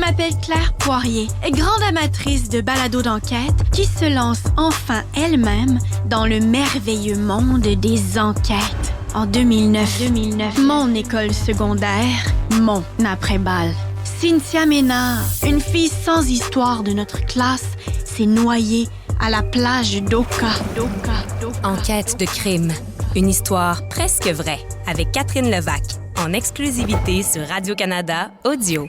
m'appelle Claire Poirier, grande amatrice de balado d'enquête qui se lance enfin elle-même dans le merveilleux monde des enquêtes. En 2009, mon école secondaire, mon après-balle. Cynthia Ménard, une fille sans histoire de notre classe, s'est noyée à la plage d'Oka. Enquête de crime. Une histoire presque vraie avec Catherine Levac, en exclusivité sur Radio-Canada Audio.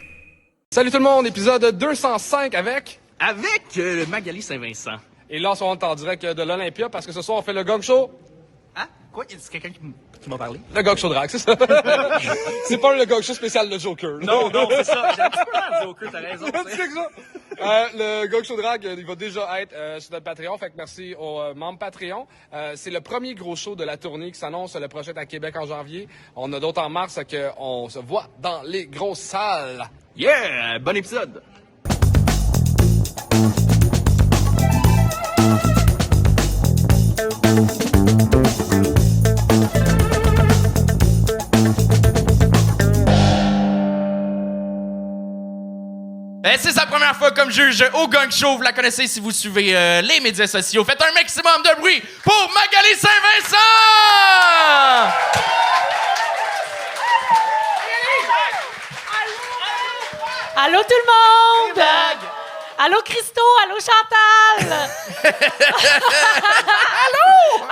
Salut tout le monde, épisode 205 avec... Avec Magali Saint-Vincent. Et là, on est en direct de l'Olympia parce que ce soir, on fait le Gong Show. Hein? Quoi? Y a quelqu'un qui m'a parlé? Le Gong Show drag, c'est ça. C'est pas le Gong Show spécial de Joker. Non, c'est ça. J'ai un petit peu l'air de Joker, t'as raison. C'est ça. Le Gong Show drag, il va déjà être sur notre Patreon. Fait que merci aux membres Patreon. C'est le premier gros show de la tournée qui s'annonce. Le prochain est à Québec en janvier. On a d'autres en mars, qu'on se voit dans les grosses salles. Yeah! Bon épisode! C'est sa première fois comme juge au Gong Show. Vous la connaissez si vous suivez les médias sociaux. Faites un maximum de bruit pour Magali Saint-Vincent! Allô tout le monde! Allô Christo, allô Chantal! Allô!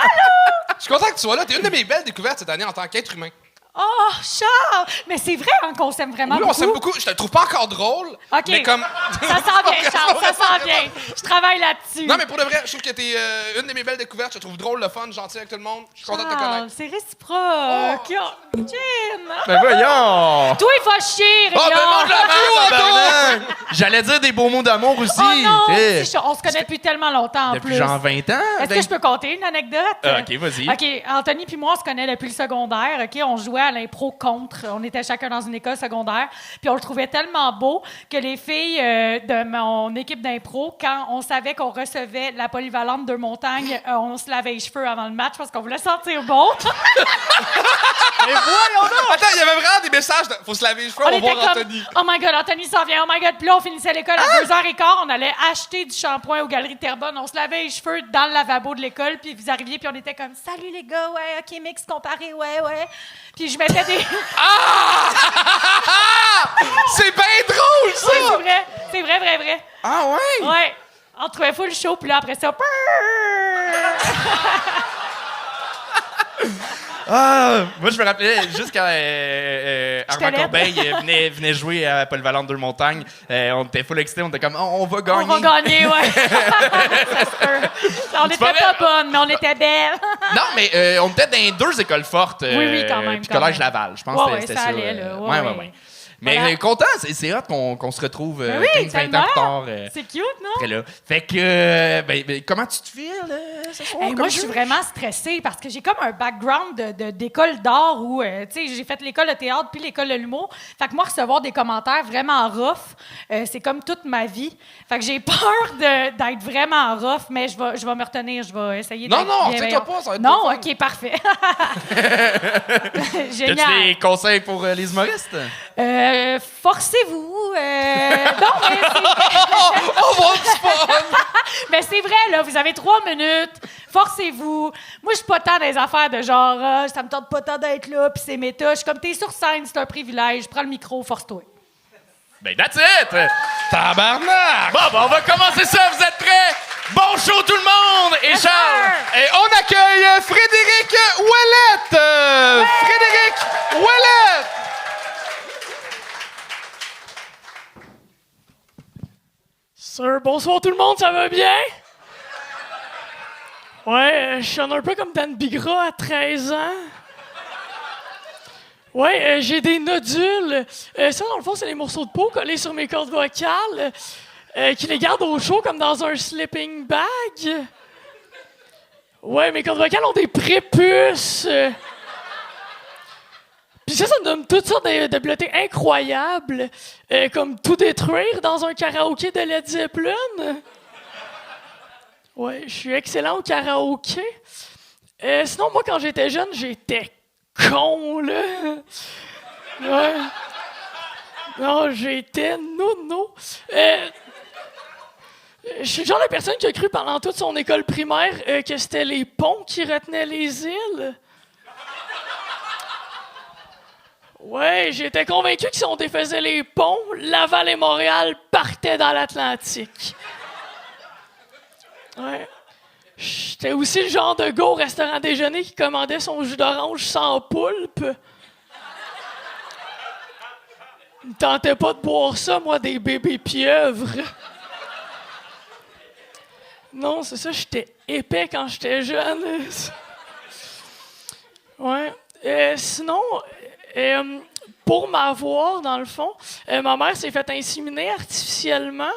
Je suis content que tu sois là. T'es une de mes belles découvertes cette année en tant qu'être humain. Oh, Charles! Mais c'est vrai hein, qu'on s'aime vraiment Oui, beaucoup. on s'aime beaucoup. Je te trouve pas encore drôle. OK. Mais comme... Ça s'en vient, Charles, ça s'en vient. Je travaille là-dessus. Non, mais pour de vrai, je trouve que t'es une de mes belles découvertes. Je te trouve drôle, le fun, gentil avec tout le monde. Je suis content de te Charles, connaître. c'est réciproque. Oh. Jim! Ben voyons! Toi, il va chier, Oh, ben Rayon. mange la main, Tabarnak! J'allais dire des beaux mots d'amour aussi. Oh non! Eh, On se connaît depuis tellement longtemps, en depuis plus. genre 20 ans. Est-ce que je peux compter une anecdote? OK, vas-y. OK, Anthony puis moi, on se connaît depuis le secondaire. OK, on jouait à l'impro contre. On était chacun dans une école secondaire. Puis on le trouvait tellement beau que les filles de mon équipe d'impro, quand on savait qu'on recevait la polyvalente de Montagne, on se lavait les cheveux avant le match parce qu'on voulait sentir bon. Mais voyons donc! Attends, il y avait vraiment des messages de... Faut se laver les cheveux, on va était voir comme, Anthony. oh my God, Anthony s'en vient, oh my God. Puis là, on finissait l'école à 2h15. On allait acheter du shampoing aux Galeries de Terrebonne. On se lavait les cheveux dans le lavabo de l'école. Puis vous arriviez, puis on était comme, salut les gars, ouais, OK, mix comparé, ouais. Puis je mettais des... C'est bien drôle, ça! Oui, c'est vrai. Ah ouais? Ouais. On trouvait full chaud, puis là, après ça... Ah, moi, je me rappelais juste quand Armand laide. Corbeil venait jouer à Polyvalente de Montagne. On était full excités, on était comme, on va gagner. On va gagner, ouais. Ça se peut. On était pas pas vrai? bonnes, mais on était belles. Non, mais on était dans les deux écoles fortes. Oui, quand même, Puis quand Collège même. Laval, je pense Ouais, que c'était ça ça. allait, là. Ouais. Mais Voilà. content, c'est hot qu'on se retrouve Ben oui, 15-20 ans tellement. plus tard. C'est cute, non? Après là. Fait que, ben, comment tu te files ce soir? Hey, comme moi, je suis juge? vraiment stressée parce que j'ai comme un background d'école d'art où, tu sais, j'ai fait l'école de théâtre puis l'école de l'humour. Fait que moi, recevoir des commentaires vraiment rough, c'est comme toute ma vie. Fait que j'ai peur d'être vraiment rough, mais je vais me retenir. Je vais essayer d'être Non, bienveillante. retiens-toi pas, ça va être Non, pas le fun. OK, parfait. As-tu Génial. des conseils pour les humoristes? Forcez-vous. Non, mais On va du fun! mais c'est vrai, là, vous avez 3 minutes. Forcez-vous. Moi, je suis pas tant dans les affaires de genre, ça me tente pas tant d'être là, puis c'est méta. Je suis comme, t'es sur scène, c'est un privilège. Prends le micro, force-toi. Ben, that's it! Tabarnak! Bon, ben, on va commencer ça, vous êtes prêts? Bon show tout le monde! Et Yes, Charles! sir! Et on accueille Frédéric Ouellette! Frédéric Ouellette! Sir, bonsoir tout le monde, ça va bien? Ouais, je sonne un peu comme Dan Bigra à 13 ans. Ouais, j'ai des nodules. Ça, dans le fond, c'est des morceaux de peau collés sur mes cordes vocales qui les gardent au chaud comme dans un sleeping bag. Ouais, mes cordes vocales ont des prépuces. Puis ça me donne toutes sortes d'habiletés incroyables, comme tout détruire dans un karaoké de Led Zeppelin. Ouais, je suis excellent au karaoké. Sinon, moi, quand j'étais jeune, j'étais con, là. Ouais. Non, j'étais nono. Je suis le genre de personne qui a cru pendant toute son école primaire que c'était les ponts qui retenaient les îles. Ouais, j'étais convaincu que si on défaisait les ponts, Laval et Montréal partaient dans l'Atlantique. Ouais. J'étais aussi le genre de gars au restaurant déjeuner qui commandait son jus d'orange sans poulpe. Il me tentait pas de boire ça, moi, des bébés pieuvres. Non, c'est ça, j'étais épais quand j'étais jeune. Ouais. Sinon, pour m'avoir, dans le fond, ma mère s'est fait inséminer artificiellement.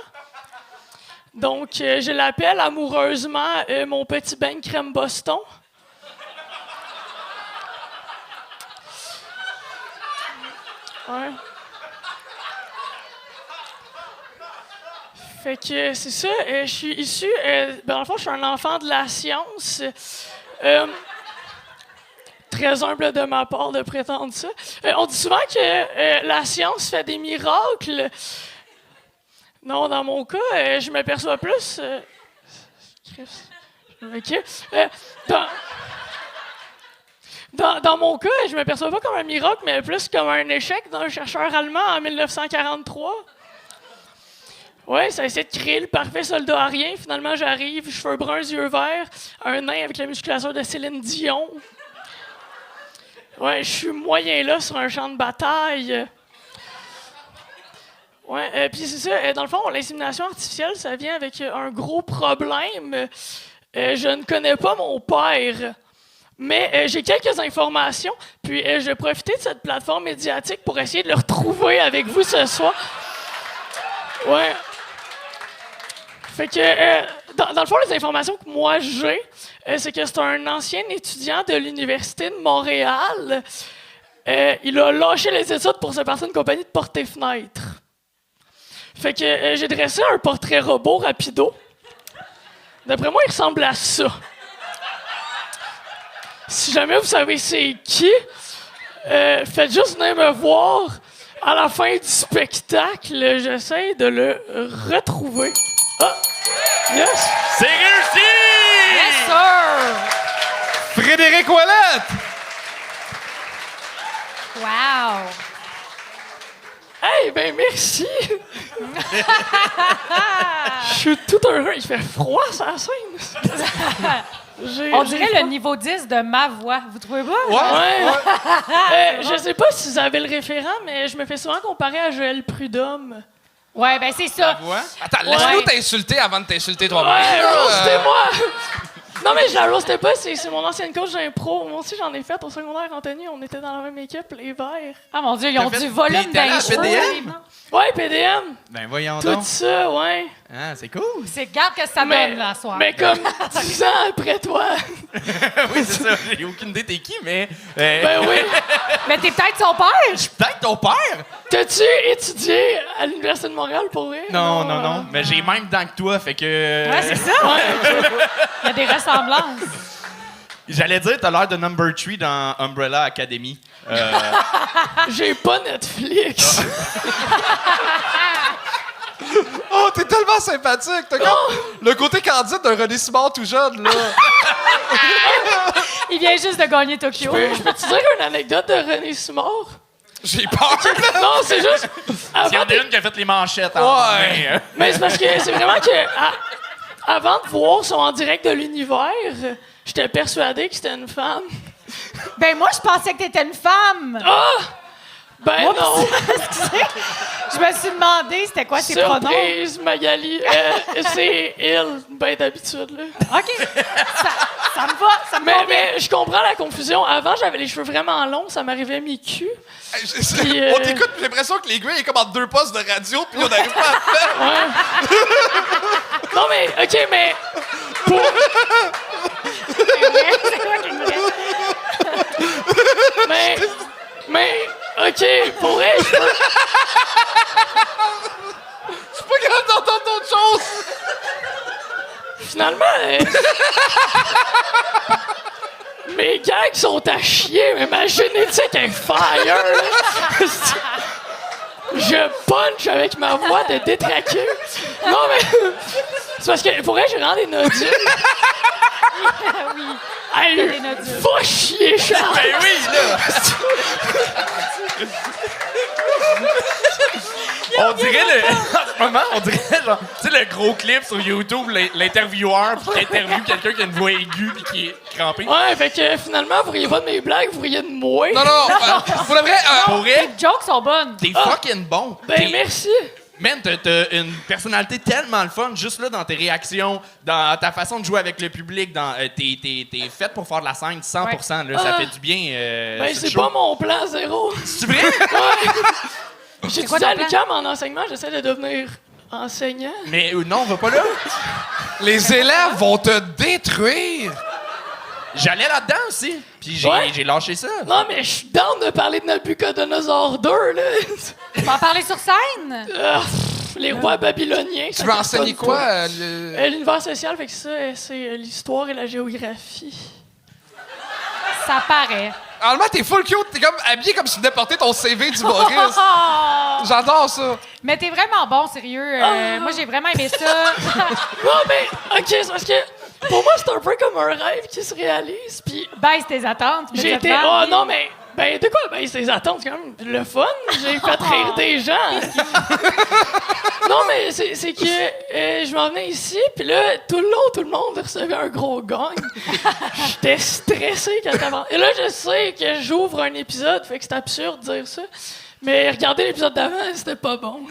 Donc, je l'appelle amoureusement mon petit bain de crème Boston. Ouais. Fait que c'est ça, je suis issu, dans le fond, je suis un enfant de la science. Très humble de ma part de prétendre ça. On dit souvent que la science fait des miracles. Non, dans mon cas, je m'aperçois plus... OK. Dans mon cas, je m'aperçois pas comme un miracle, mais plus comme un échec d'un chercheur allemand en 1943. Ouais, ça essaie de créer le parfait soldat arien. Finalement, j'arrive, cheveux bruns, yeux verts, un nain avec la musculature de Céline Dion. Ouais, je suis moyen là sur un champ de bataille. Ouais, puis c'est ça, dans le fond, l'insémination artificielle, ça vient avec un gros problème. Je ne connais pas mon père, mais j'ai quelques informations, puis je vais profiter de cette plateforme médiatique pour essayer de le retrouver avec vous ce soir. Ouais. Fait que, dans le fond, les informations que moi j'ai, c'est que c'est un ancien étudiant de l'Université de Montréal. Il a lâché les études pour se partir une compagnie de porte-fenêtres. Fait que j'ai dressé un portrait robot rapido. D'après moi, il ressemble à ça. Si jamais vous savez c'est qui, faites juste venir me voir. À la fin du spectacle, j'essaie de le retrouver. Ah! Yes! C'est réussi! Yes, sir! Frédéric Ouellette! Wow! Hey, ben merci! Je suis tout heureux. Il fait froid, sur la scène. On dirait le niveau 10 de ma voix. Vous trouvez pas? Ouais. Je sais pas si vous avez le référent, mais je me fais souvent comparer à Joël Prudhomme. Ouais, ben c'est ça. Attends, laisse-nous t'insulter avant de t'insulter toi-même. Ouais, roastez-moi! Non, mais je la roastais pas, c'est mon ancienne coach d'impro. Moi aussi, j'en ai fait au secondaire, Anthony. On était dans la même équipe, les Verts. Ah mon Dieu, ils ont du volume Puis t'es allé à d'impro. PDM? Ouais, PDM. Ben voyons Tout donc. ça, ouais. Ah, c'est cool. C'est garde que ça donne, là, soir. Mais comme 10 ans après toi. Oui, c'est ça. J'ai aucune idée t'es qui, mais... Ben oui. Mais t'es peut-être son père? Je suis peut-être ton père? T'as-tu étudié à l'Université de Montréal pour vrai? Non. Mais j'ai même dents que toi, fait que... Ouais, c'est ça. Il y a des ressemblances. J'allais dire, t'as l'air de Number 3 dans Umbrella Academy. J'ai pas Netflix. Oh, t'es tellement sympathique! T'as comme le côté candide d'un René Simard tout jeune, là. Il vient juste de gagner Tokyo. Je peux te dire une anecdote de René Simard? J'ai peur! Non, c'est juste... Il y en a une qui a fait les manchettes en main. Mais c'est parce que c'est vraiment que... avant de voir son en direct de l'univers, j'étais persuadé que c'était une femme. Ben moi, je pensais que t'étais une femme. Ah! Ben Moi, non! Excusez. Je me suis demandé c'était quoi ses pronoms. Surprise, Magali. C'est il, ben d'habitude, là. OK. Ça me va, ça me va bien. Mais je comprends la confusion. Avant, j'avais les cheveux vraiment longs, ça m'arrivait mi-cul. Puis, On t'écoute, j'ai l'impression que les gars, ils sont comme en 2 postes de radio, puis on n'arrive pas à le faire. Ouais. Non, mais, OK, mais... Pour... C'est quoi qui me reste? Mais, OK, pour vrai, je peux... Je suis pas capable d'entendre d'autres choses! Finalement, mes gags sont à chier, mais ma génétique est fire, là. je punch avec ma voix de détraqué. Non, mais c'est parce que, pour vrai, j'ai vraiment des nodules. Oui. Hey, Des nodules. va chier, Charles! Ben oui, là! On dirait en ce moment, on dirait genre, tu sais, le gros clip sur YouTube, l'intervieweur qui interviewe quelqu'un qui a une voix aiguë puis qui est crampé. Ouais, fait que finalement, vous riez pas de mes blagues, vous riez de moi. Non, pour le vrai, Pour vrai, Les jokes sont bonnes. t'es fucking bon. Ben, merci. Man, t'as une personnalité tellement le fun, juste là, dans tes réactions, dans ta façon de jouer avec le public, t'es faite pour faire de la scène 100%, là, ça fait du bien. Ben, sur c'est le show. pas mon plan, zéro. C'est vrai? J'ai quoi étudié à ton plan? l'UQAM en enseignement, j'essaie de devenir enseignant. Mais non, on va pas là. les élèves vont te détruire. J'allais là-dedans aussi, puis Ouais? j'ai lâché ça. Non, mais je suis down de parler de Nabucodonosor 2, là. Tu vas en parler sur scène? Les rois babyloniens. Tu veux enseigner quoi? L'univers social, fait que ça, c'est l'histoire et la géographie. Ça paraît. Normalement, t'es full cute. T'es comme habillé comme si tu venais porter ton CV du Boris. J'adore ça. Mais t'es vraiment bon, sérieux. Moi, j'ai vraiment aimé ça. Non, mais, OK, c'est parce que pour moi, c'est un peu comme un rêve qui se réalise, puis Baisse tes attentes. j'ai été... immédiatement. Oh, non, mais... Ben, de quoi? Ben, c'est attentes, c'est quand même le fun. J'ai fait rire des gens. Non, mais c'est que je m'en venais ici, puis là, tout le long, tout le monde recevait un gros gang. J'étais stressé quand t'avais... Et là, je sais que j'ouvre un épisode, fait que c'est absurde de dire ça. Mais regardez l'épisode d'avant, c'était pas bon.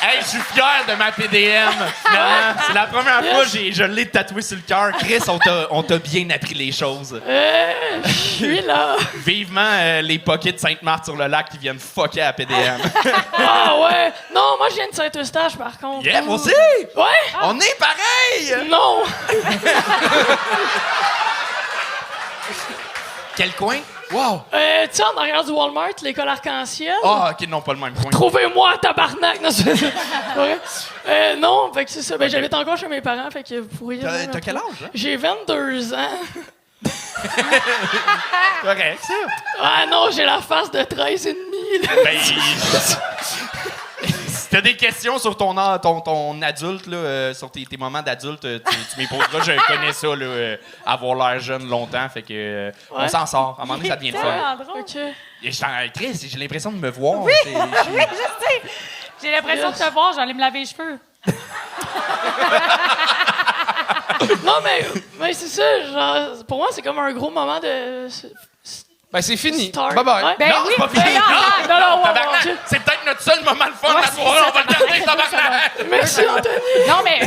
Hey, je suis fier de ma PDM. Finalement, c'est la première fois que je l'ai tatoué sur le cœur. Chris, on t'a bien appris les choses. Je suis là. Vivement les pockets de Sainte-Marthe sur le lac qui viennent fucker à PDM. Ah ouais. Non, moi, je viens de Saint-Eustache, par contre. Yeah, moi aussi! Ouais? On est pareil! Non. Quel coin? Wow. Tu sais, en arrière du Walmart, l'école arc-en-ciel. Ah, OK, non, pas le même coin. Trouvez-moi, tabarnak! Non, c'est vrai. Non, fait que c'est ça. Ben, j'habite encore chez mes parents, fait que vous pourriez... T'as quel âge, hein? J'ai 22 ans. Correct, ça. Ah non, j'ai la face de 13 et demi. Là. Ben, si t'as des questions sur ton adulte, là, sur tes moments d'adulte, tu m'y poseras. Je connais ça, là, avoir l'air jeune longtemps, fait que on s'en sort. À un moment donné, ça devient le fun. Ah, drôle. OK. Et Chris, j'ai l'impression de me voir. Oui, je sais. J'ai l'impression de te voir, j'allais me laver les cheveux. Non, mais c'est ça. Genre, pour moi, c'est comme un gros moment de... Ben, c'est fini. Start. Bye-bye. Ouais. Ben Non, oui, c'est pas fini. ben non, Tabarnak, ouais. c'est peut-être notre seul moment de fun de la soirée. On va le garder, tabarnak. Merci, Anthony. Non, mais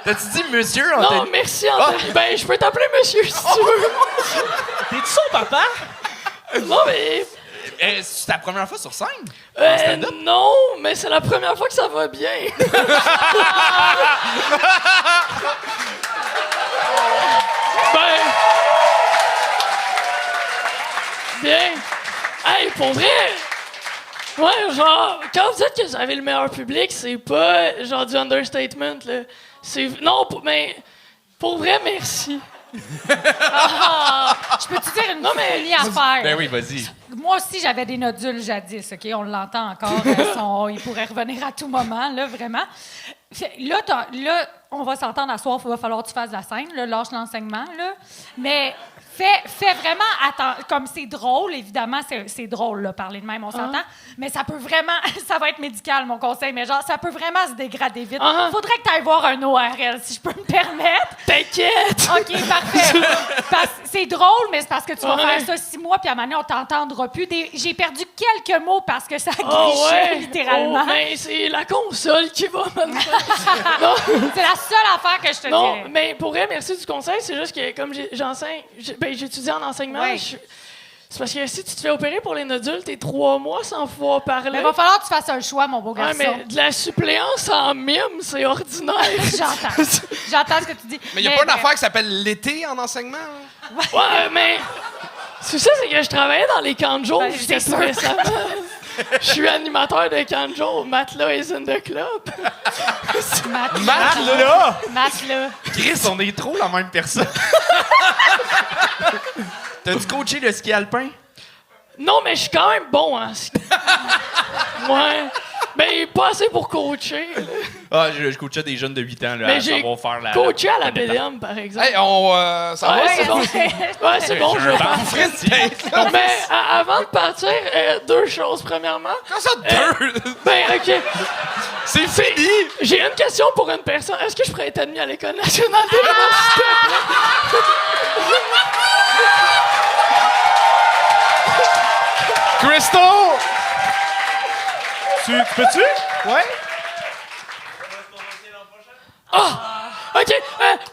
T'as-tu dit monsieur, Non, Anthony? merci, Anthony. Ben, je peux t'appeler monsieur, si tu veux. T'es-tu son papa? Non, mais... C'est ta première fois sur scène? En stand-up? Non, mais c'est la première fois que ça va bien. Ben... Bien. Hey, pour vrai... Ouais, genre, quand vous dites que vous avez le meilleur public, c'est pas genre du understatement, là. C'est... Non, mais... Pour vrai, merci. je peux te dire une mini affaire. Ben oui, vas-y. Moi aussi, j'avais des nodules jadis, OK? On l'entend encore. Il pourrait revenir à tout moment, là, vraiment. Là, on va s'entendre à soir, il va falloir que tu fasses la scène, là, lâche l'enseignement, là. Mais fais vraiment attention. Comme c'est drôle, évidemment, c'est drôle, là, parler de même, on s'entend. Mais ça peut vraiment... Ça va être médical, mon conseil, mais genre, ça peut vraiment se dégrader vite. Faudrait que tu ailles voir un ORL, si je peux me permettre. T'inquiète! OK, parfait. C'est drôle, mais c'est parce que tu vas faire ça 6 mois, puis à un moment donné, on t'entendra plus. J'ai perdu quelques mots parce que ça grichait, littéralement. Oh, mais c'est la console qui va maintenant. C'est la seule affaire que je te Non, dirais. mais pour vrai, merci du conseil. C'est juste que comme j'enseigne, j'étudie en enseignement, Ouais. c'est parce que si tu te fais opérer pour les nodules, t'es 3 mois sans pouvoir parler. Mais il va falloir que tu fasses un choix, mon beau Ouais, garçon. mais de la suppléance en mime, c'est ordinaire. J'entends ce que tu dis. Mais il n'y a pas une affaire qui s'appelle l'été en enseignement? Ouais, mais... C'est ça, c'est que je travaillais dans les camps de jour Ben, jusqu'à c'est tout sûr. récemment. Je suis animateur de Canjo au Matelas is in the club. Matelas! Matelas. Chris, on est trop la même personne. T'as-tu coaché le ski alpin? Non, mais je suis quand même bon en ski. Ouais. Ben, pas assez pour coacher. Là. Ah, je coachais des jeunes de 8 ans là, Mais à j'ai savoir faire la... coaché à la bonne étape. BDM, par exemple. Hey, ça va? Ouais, c'est bon. Ouais, c'est bon, je vais faire. On ferait une date, là. Mais avant de partir, deux choses. Premièrement, Comment ça, deux? ben, OK. C'est fini! J'ai une question pour une personne. Est-ce que je pourrais être admis à l'École nationale des langues? Christo! Tu peux-tu? Ouais. OK.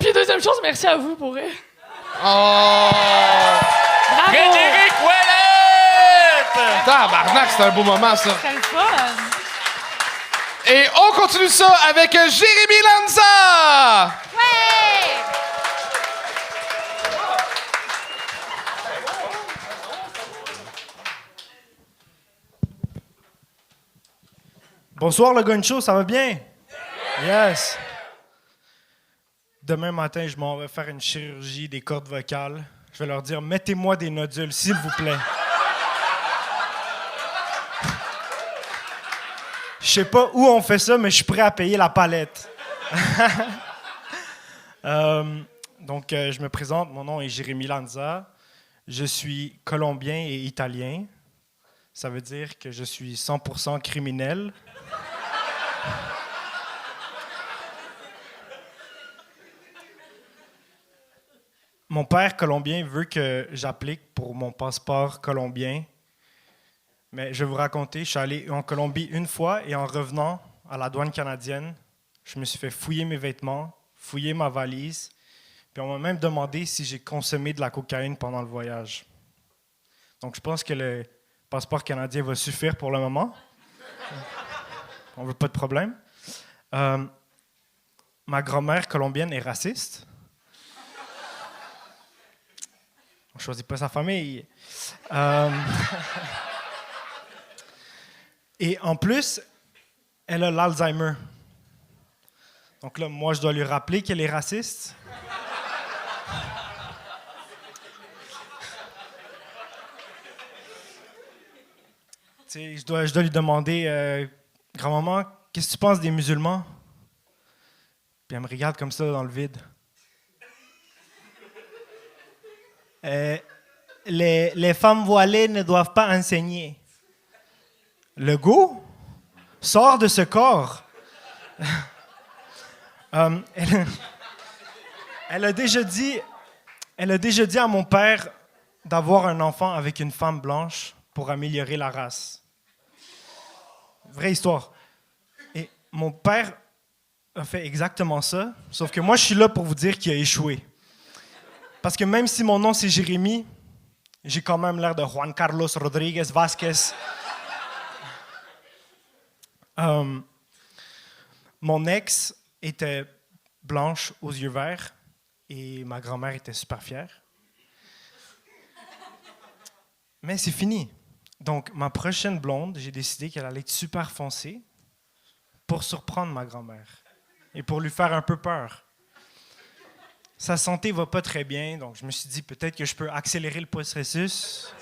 Puis deuxième chose, merci à vous pour elle. Oh! Frédéric Ouellette! Tabarnak, c'est un beau moment, ça. C'est le fun. Et on continue ça avec Jérémy Lanza! Bonsoir, le Gun Show, ça va bien? Yes. Demain matin, je m'en vais faire une chirurgie des cordes vocales. Je vais leur dire, mettez-moi des nodules, s'il vous plaît. Je sais pas où on fait ça, mais je suis prêt à payer la palette. Donc, je me présente. Mon nom est Jérémy Lanza. Je suis colombien et italien. Ça veut dire que je suis 100% criminel. Mon père colombien veut que j'applique pour mon passeport colombien. Mais je vais vous raconter, je suis allé en Colombie une fois et en revenant à la douane canadienne, je me suis fait fouiller mes vêtements, fouiller ma valise, puis on m'a même demandé si j'ai consommé de la cocaïne pendant le voyage. Donc je pense que le passeport canadien va suffire pour le moment. On veut pas de problème. Ma grand-mère colombienne est raciste. On ne choisit pas sa famille. Et en plus, elle a l'Alzheimer. Donc là, moi, je dois lui rappeler qu'elle est raciste. Tu sais, je dois lui demander, grand-maman, qu'est-ce que tu penses des musulmans? Puis elle me regarde comme ça dans le vide. Les femmes voilées ne doivent pas enseigner. Le goût sort de ce corps. Elle a déjà dit à mon père d'avoir un enfant avec une femme blanche pour améliorer la race. Vraie histoire. Et mon père a fait exactement ça, sauf que moi, je suis là pour vous dire qu'il a échoué. Parce que même si mon nom, c'est Jérémy, j'ai quand même l'air de Juan Carlos Rodriguez Vasquez. Mon ex était blanche aux yeux verts et ma grand-mère était super fière. Mais c'est fini. Donc, ma prochaine blonde, j'ai décidé qu'elle allait être super foncée pour surprendre ma grand-mère et pour lui faire un peu peur. Sa santé va pas très bien, donc je me suis dit peut-être que je peux accélérer le processus.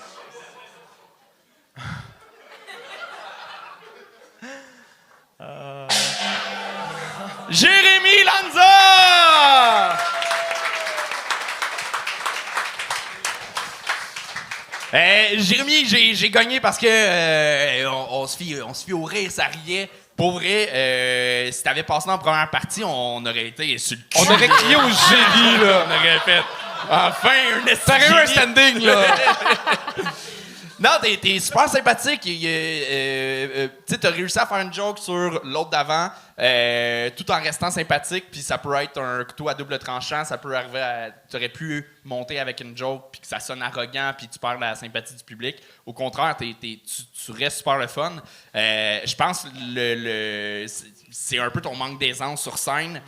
Jérémy Lanza! Jérémy, j'ai gagné parce que on se fie au rire, ça riait. Pour vrai, si t'avais passé dans la première partie, on aurait été sur le cul. On aurait crié au génie, là. On aurait fait enfin un Ça aurait eu un standing, là. Non, t'es super sympathique. Tu sais, t'as réussi à faire une joke sur l'autre d'avant, tout en restant sympathique. Puis ça peut être un couteau à double tranchant. Ça peut arriver à... T'aurais pu monter avec une joke puis que ça sonne arrogant puis tu perds la sympathie du public. Au contraire, tu restes super le fun. Je pense que c'est un peu ton manque d'aisance sur scène.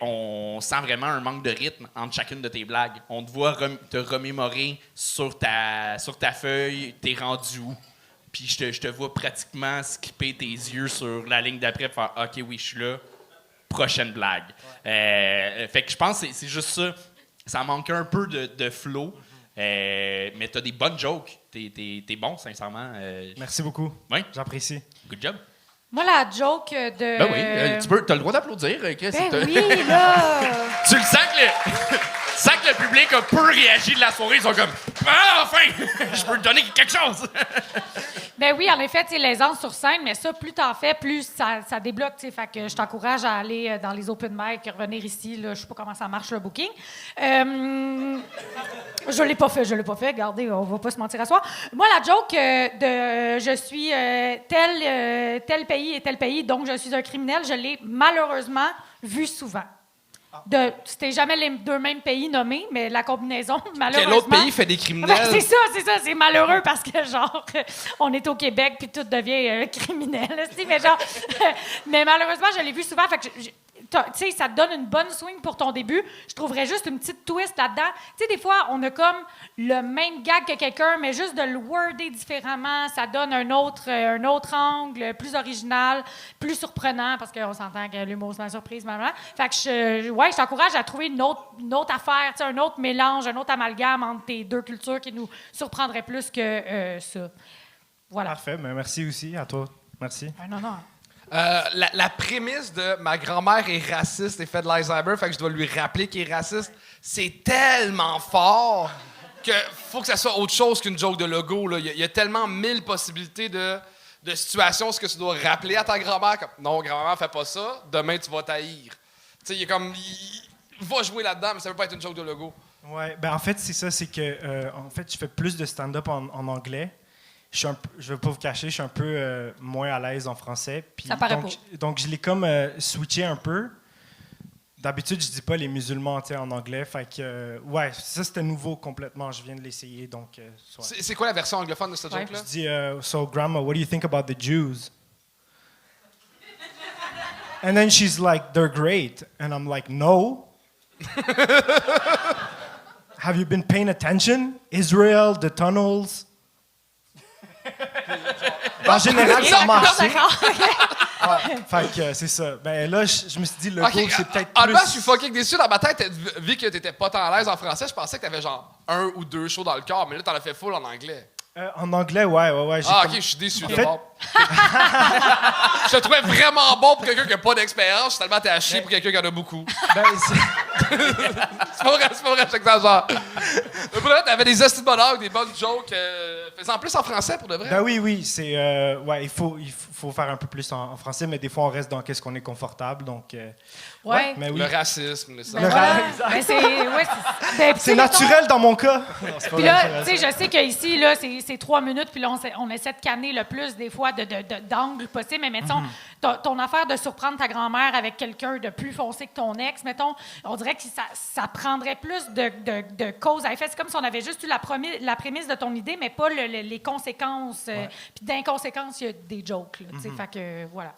On sent vraiment un manque de rythme entre chacune de tes blagues. On te voit te remémorer sur ta feuille, t'es rendu où. puis je te vois pratiquement skipper tes yeux sur la ligne d'après, faire « OK, oui, je suis là, prochaine blague. Fait que je pense que c'est juste ça. Ça manque un peu de flow, mais t'as des bonnes jokes. T'es bon, sincèrement. Merci beaucoup. Oui. J'apprécie. Good job. Moi, la joke de... Ben oui, t'as le droit d'applaudir, Chris. Ben oui, là! Tu le sens que le public a peu réagi de la soirée. Ils sont comme « Ah, enfin! Je peux te donner quelque chose! » Ben oui, en effet, tu sais, l'aisance sur scène, mais ça, plus t'en fais, plus ça débloque, tu sais. Fait que je t'encourage à aller dans les open mic, revenir ici, là. Je sais pas comment ça marche, le booking. Je l'ai pas fait. Regardez, on va pas se mentir à soi. Moi, la joke je suis tel pays et tel pays, donc je suis un criminel, je l'ai malheureusement vu souvent. C'était jamais les deux mêmes pays nommés, mais la combinaison, malheureusement... Quel autre pays fait des criminels? Ben, c'est ça, c'est malheureux parce que, genre, on est au Québec puis tout devient criminel, mais malheureusement, je l'ai vu souvent, fait que tu sais, ça te donne une bonne swing pour ton début. Je trouverais juste une petite twist là-dedans. Tu sais, des fois, on a comme le même gag que quelqu'un, mais juste de le worder différemment, ça donne un autre angle, plus original, plus surprenant, parce qu'on s'entend que l'humour, c'est la surprise, maman. Fait que je t'encourage à trouver une autre affaire, tu sais, un autre mélange, un autre amalgame entre tes deux cultures qui nous surprendrait plus que ça. Voilà. Parfait, mais merci aussi à toi. Merci. Non. La prémisse de ma grand-mère est raciste et fait de l'Alzheimer, fait que je dois lui rappeler qu'il est raciste, c'est tellement fort que faut que ça soit autre chose qu'une joke de logo. Là. Il y a tellement 1000 possibilités de situations ce que tu dois rappeler à ta grand-mère. Comme, non, grand-mère, fais pas ça, demain tu vas t'haïr. Tu sais, il va jouer là-dedans, mais ça veut pas être une joke de logo. Ouais, ben en fait, c'est ça, c'est que en fait, je fais plus de stand-up en anglais. Je vais pas vous cacher, je suis un peu moins à l'aise en français. Puis ça paraît donc je l'ai comme switché un peu. D'habitude, je dis pas les musulmans en anglais. Fait que, ouais, ça c'était nouveau complètement. Je viens de l'essayer. Donc, c'est quoi la version anglophone de cette joke-là? Je dis, so grandma, what do you think about the Jews? And then she's like, they're great. And I'm like, no. Have you been paying attention? Israel, the tunnels. En général, ça marche. Fait que c'est ça. Ben là, je me suis dit, le cours, c'est peut-être plus... Honnêtement, je suis fucking déçu. Dans ma tête, vu que t'étais pas tant à l'aise en français, je pensais que t'avais genre 1 ou 2 shows dans le corps, mais là, t'en as fait full en anglais. En anglais, ouais. Ok, je suis déçu d'abord. Je te trouvais vraiment bon pour quelqu'un qui n'a pas d'expérience. Tellement t'es à chier pour quelqu'un qui en a beaucoup. Ben, c'est pas vrai, je t'exagère. Mais pour vrai, t'avais des hosties de bonheur, des bonnes jokes. Fais-en plus en français, pour de vrai. Ben oui, c'est... ouais, il faut faire un peu plus en français, mais des fois, on reste dans qu'est-ce qu'on est confortable, donc... Ouais. Mais oui. Le racisme, les Ben c'est naturel dans mon cas. Puis là, tu sais, je sais qu'ici, là, c'est 3 minutes, puis là, on essaie de canner le plus, des fois, d'angles possible. Mais mettons, ton affaire de surprendre ta grand-mère avec quelqu'un de plus foncé que ton ex, mettons, on dirait que ça prendrait plus de cause à effet. C'est comme si on avait juste eu la prémisse de ton idée, mais pas les conséquences. Puis d'inconséquences, il y a des jokes, là, tu sais. Fait que, voilà.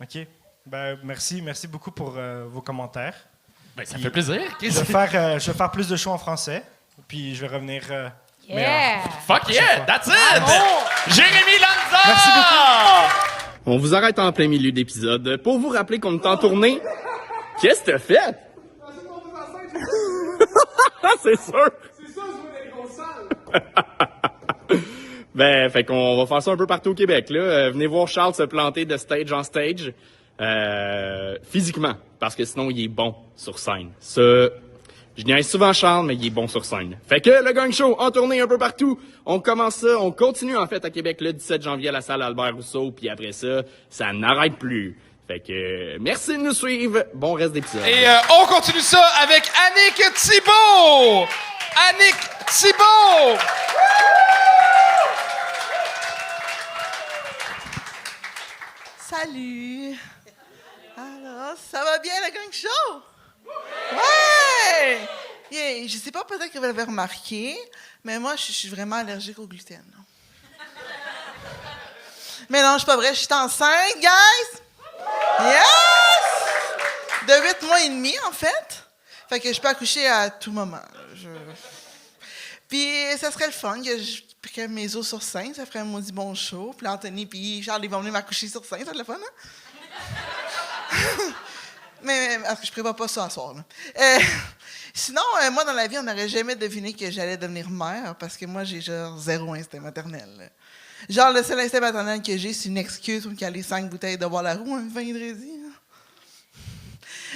OK. Ben, merci beaucoup pour vos commentaires. Ben, ça fait plaisir. Je vais faire plus de shows en français, puis je vais revenir meilleur. Fuck yeah, that's it! Jérémy Lanza! Merci beaucoup! On vous arrête en plein milieu d'épisode pour vous rappeler qu'on est en tournée. Qu'est-ce que t'as fait? C'est sûr! C'est ça, je veux des grosses salles! Ben, fait qu'on va faire ça un peu partout au Québec, là. Venez voir Charles se planter de stage en stage. Physiquement, parce que sinon, il est bon sur scène. Ça, je niaise souvent Charles, mais il est bon sur scène. Fait que le Gang Show en tournée un peu partout. On commence ça, on continue en fait à Québec le 17 janvier à la salle Albert Rousseau, puis après ça, ça n'arrête plus. Fait que merci de nous suivre. Bon reste d'épisode. Et on continue ça avec Annick Thibault! Annick Thibault! Salut! Alors, ça va bien, le Gang Show? Ouais! Yeah, je sais pas, peut-être que vous l'avez remarqué, mais moi, je suis vraiment allergique au gluten. Mais non, c'est pas vrai, je suis enceinte, guys! Yes! De 8 mois et demi, en fait. Fait que je peux accoucher à tout moment. Puis, ça serait le fun que crève mes os sur scène, ça ferait un maudit bon show. Puis Anthony puis Charles, ils vont venir m'accoucher sur scène, ça va être le fun, hein? mais je prévois pas ça à soir, là. Sinon, moi, dans la vie, on n'aurait jamais deviné que j'allais devenir mère parce que moi, j'ai genre 0 instinct maternel. Là. Genre, le seul instinct maternel que j'ai, c'est une excuse pour me caler 5 bouteilles de bois la roue, un vin de résine.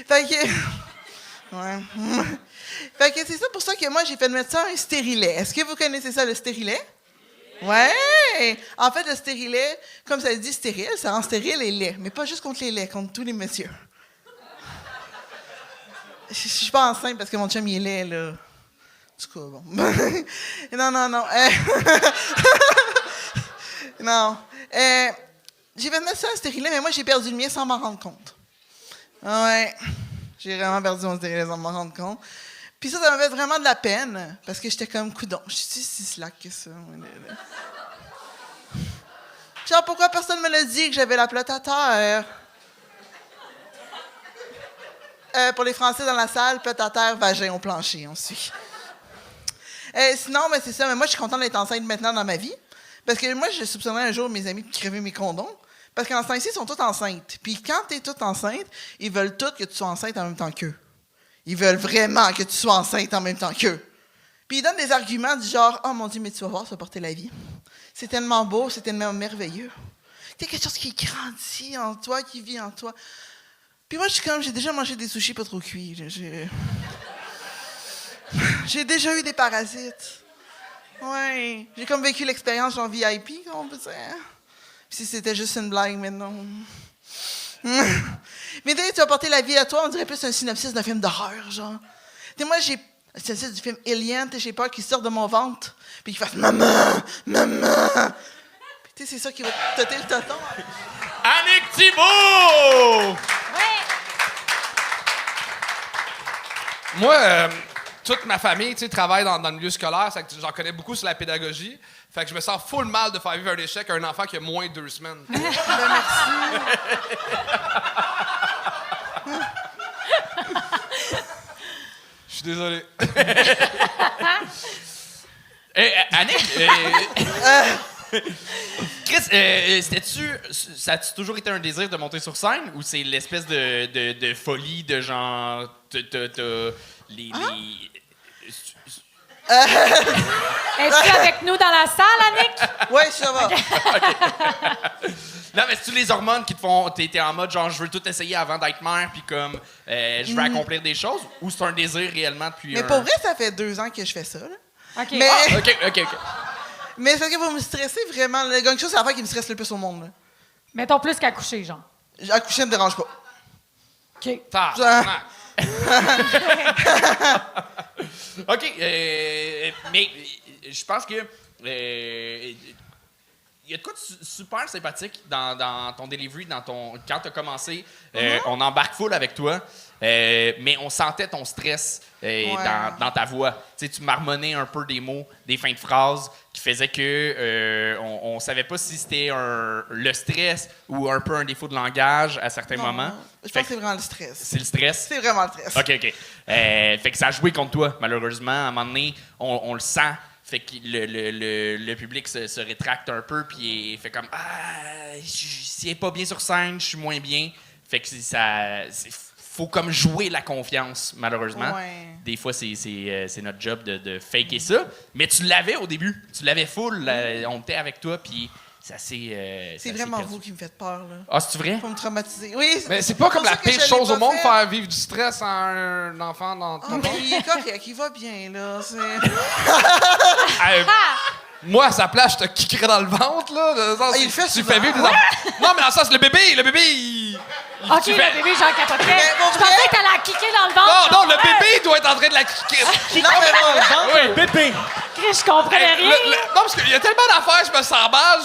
Fait que... Ouais. Fait que c'est ça pour ça que moi, j'ai fait de mettre ça un stérilet. Est-ce que vous connaissez ça, le stérilet? Ouais! En fait, le stérilet, comme ça dit stérile, ça rend stérile les laits. Mais pas juste contre les laits, contre tous les messieurs. Je suis pas enceinte parce que mon chum, il est laid, là. En tout cas, bon. Non. Non. J'ai fait mettre ça un stérilet, mais moi, j'ai perdu le mien sans m'en rendre compte. Ouais. J'ai vraiment perdu mon stérilet sans m'en rendre compte. Puis ça m'a fait vraiment de la peine, parce que j'étais comme coudon. Je suis si slack que ça. Genre, pourquoi personne me l'a dit que j'avais la plate à terre? Pour les Français dans la salle, plate à terre, vagin au plancher, on suit. Sinon, ben, c'est ça. Mais moi, je suis contente d'être enceinte maintenant dans ma vie. Parce que moi, je soupçonnais un jour mes amis de crever mes condoms. Parce qu'en ce temps-ci, ils sont toutes enceintes. Puis quand tu es toute enceinte, ils veulent toutes que tu sois enceinte en même temps qu'eux. Ils veulent vraiment que tu sois enceinte en même temps qu'eux. Puis ils donnent des arguments du genre « Oh mon Dieu, mais tu vas voir, ça va porter la vie. C'est tellement beau, c'est tellement merveilleux. C'est quelque chose qui grandit en toi, qui vit en toi. » Puis moi, je suis comme, j'ai déjà mangé des sushis pas trop cuits. J'ai déjà eu des parasites. Ouais. J'ai comme vécu l'expérience genre VIP, comme on peut dire. Puis si c'était juste une blague, mais non. Mais dès que tu vas porter la vie à toi, on dirait plus un synopsis d'un film d'horreur, genre. Tu sais, moi, j'ai un synopsis du film Alien, j'ai peur qu'il sorte de mon ventre, puis qu'il fasse « Maman! Maman! » Puis tu sais, c'est ça qui va te tâter le tonton. Annick Thibault! Moi, toute ma famille, tu sais, travaille dans le milieu scolaire, c'est que j'en connais beaucoup sur la pédagogie. Fait que je me sens full mal de faire vivre un échec à un enfant qui a moins de 2 semaines. Ben, merci. Je suis désolé. Annick, Chris, ça a-tu toujours été un désir de monter sur scène ou c'est l'espèce de folie de genre... Es-tu avec nous dans la salle, Annick? Oui, ça va. Non, mais c'est-tu les hormones qui te font... T'es en mode genre, je veux tout essayer avant d'être mère, puis comme, je veux accomplir des choses, ou c'est un désir réellement depuis Mais pour vrai, ça fait 2 ans que je fais ça, là. OK. Mais, OK. mais c'est que vous me stressez vraiment. Le gang show, c'est l'affaire qui me stresse le plus au monde, là. Mettons plus qu'à coucher, genre. Accoucher me dérange pas. OK. OK, mais je pense que il y a de quoi de super sympathique dans ton delivery, quand tu as commencé. On embarque full avec toi, mais on sentait ton stress dans ta voix. Tu sais, tu marmonnais un peu des mots, des fins de phrases qui faisaient que on savait pas si c'était le stress ou un peu un défaut de langage à certains moments. Je pense que c'est vraiment le stress. C'est le stress? C'est vraiment le stress. OK. Fait que ça a joué contre toi, malheureusement. À un moment donné, on le sent. Fait que le public se rétracte un peu, puis il fait comme « Ah, s'il n'est pas bien sur scène, je suis moins bien. » Fait que faut comme jouer la confiance, malheureusement. Ouais. Des fois, c'est notre job de faker ça. Mais tu l'avais au début. Tu l'avais full. On était avec toi, puis ça s'est... C'est vraiment vous qui me faites peur, là. Ah, c'est vrai? Pour me traumatiser. Oui, Mais c'est pas comme la pour ça que pire je l'ai chose pas au monde, fait. faire vivre du stress à un enfant dans ton Mais il est correct, il va bien, là. Moi, à sa place, je te kickerais dans le ventre, là. Dans le sens, il le fait tu souvent. fais vivre des Non, mais dans le sens, le bébé, il... OK, tu le fais- bébé, j'en capoterais. Mais bon, Je pensais que t'allais la kicker dans le ventre. Non, le bébé doit être en train de la kicker. Non, mais bon, Oui. Pépé! Chris, je comprenais rien. Non, parce qu'il y a tellement d'affaires, je me sens mal.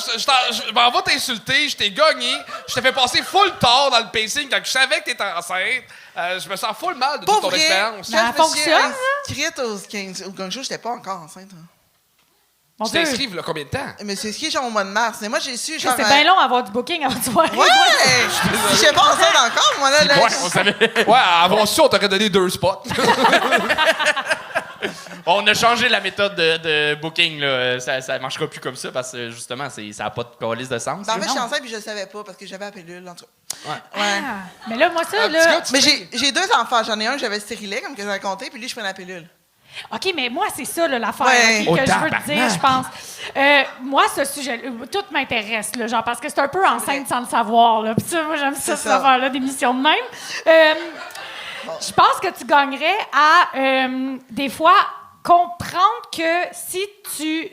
Je m'en vais t'insulter, je t'ai gagné. Je t'ai fait passer full tard dans le pacing quand je savais que t'étais enceinte. Je me sens full mal de toute Pour ton vrai, expérience. Mais elle quand je me suis fonctionne, inscrite au gang show, j'étais pas encore enceinte. Hein. Mon Tu Dieu. t'inscrives, là, combien de temps? Mais c'est inscrit genre au mois de mars. Mais moi, j'ai su genre... C'est bien long à avoir du booking avant de voir. Ouais! Je sais pas enceinte encore, moi, là. Ouais, on savait. Ouais, avant su, on t'aurait donné 2 spots. On a changé la méthode de booking. Là. Ça marchera plus comme ça parce que justement, ça n'a pas de calice de sens. Ben, en là. fait, je suis enceinte puis je le savais pas parce que j'avais la pilule. En tout cas. Ouais. Ah. Mais là, moi, ça, Un là... petit gars, tu Mais fais- j'ai 2 enfants. J'en ai un que j'avais stérilet, comme que j'ai raconté, puis lui, je prends la pilule. OK, mais moi, c'est ça, là, l'affaire Ouais. ok, Oh, que je veux te tabarnak. dire, je pense. Moi, ce sujet, tout m'intéresse, là, genre, parce que c'est un peu enceinte sans le savoir, là. Puis ça, moi, j'aime ça, C'est cette ça. affaire-là, d'émission de même. Je pense que tu gagnerais à, des fois, comprendre que si tu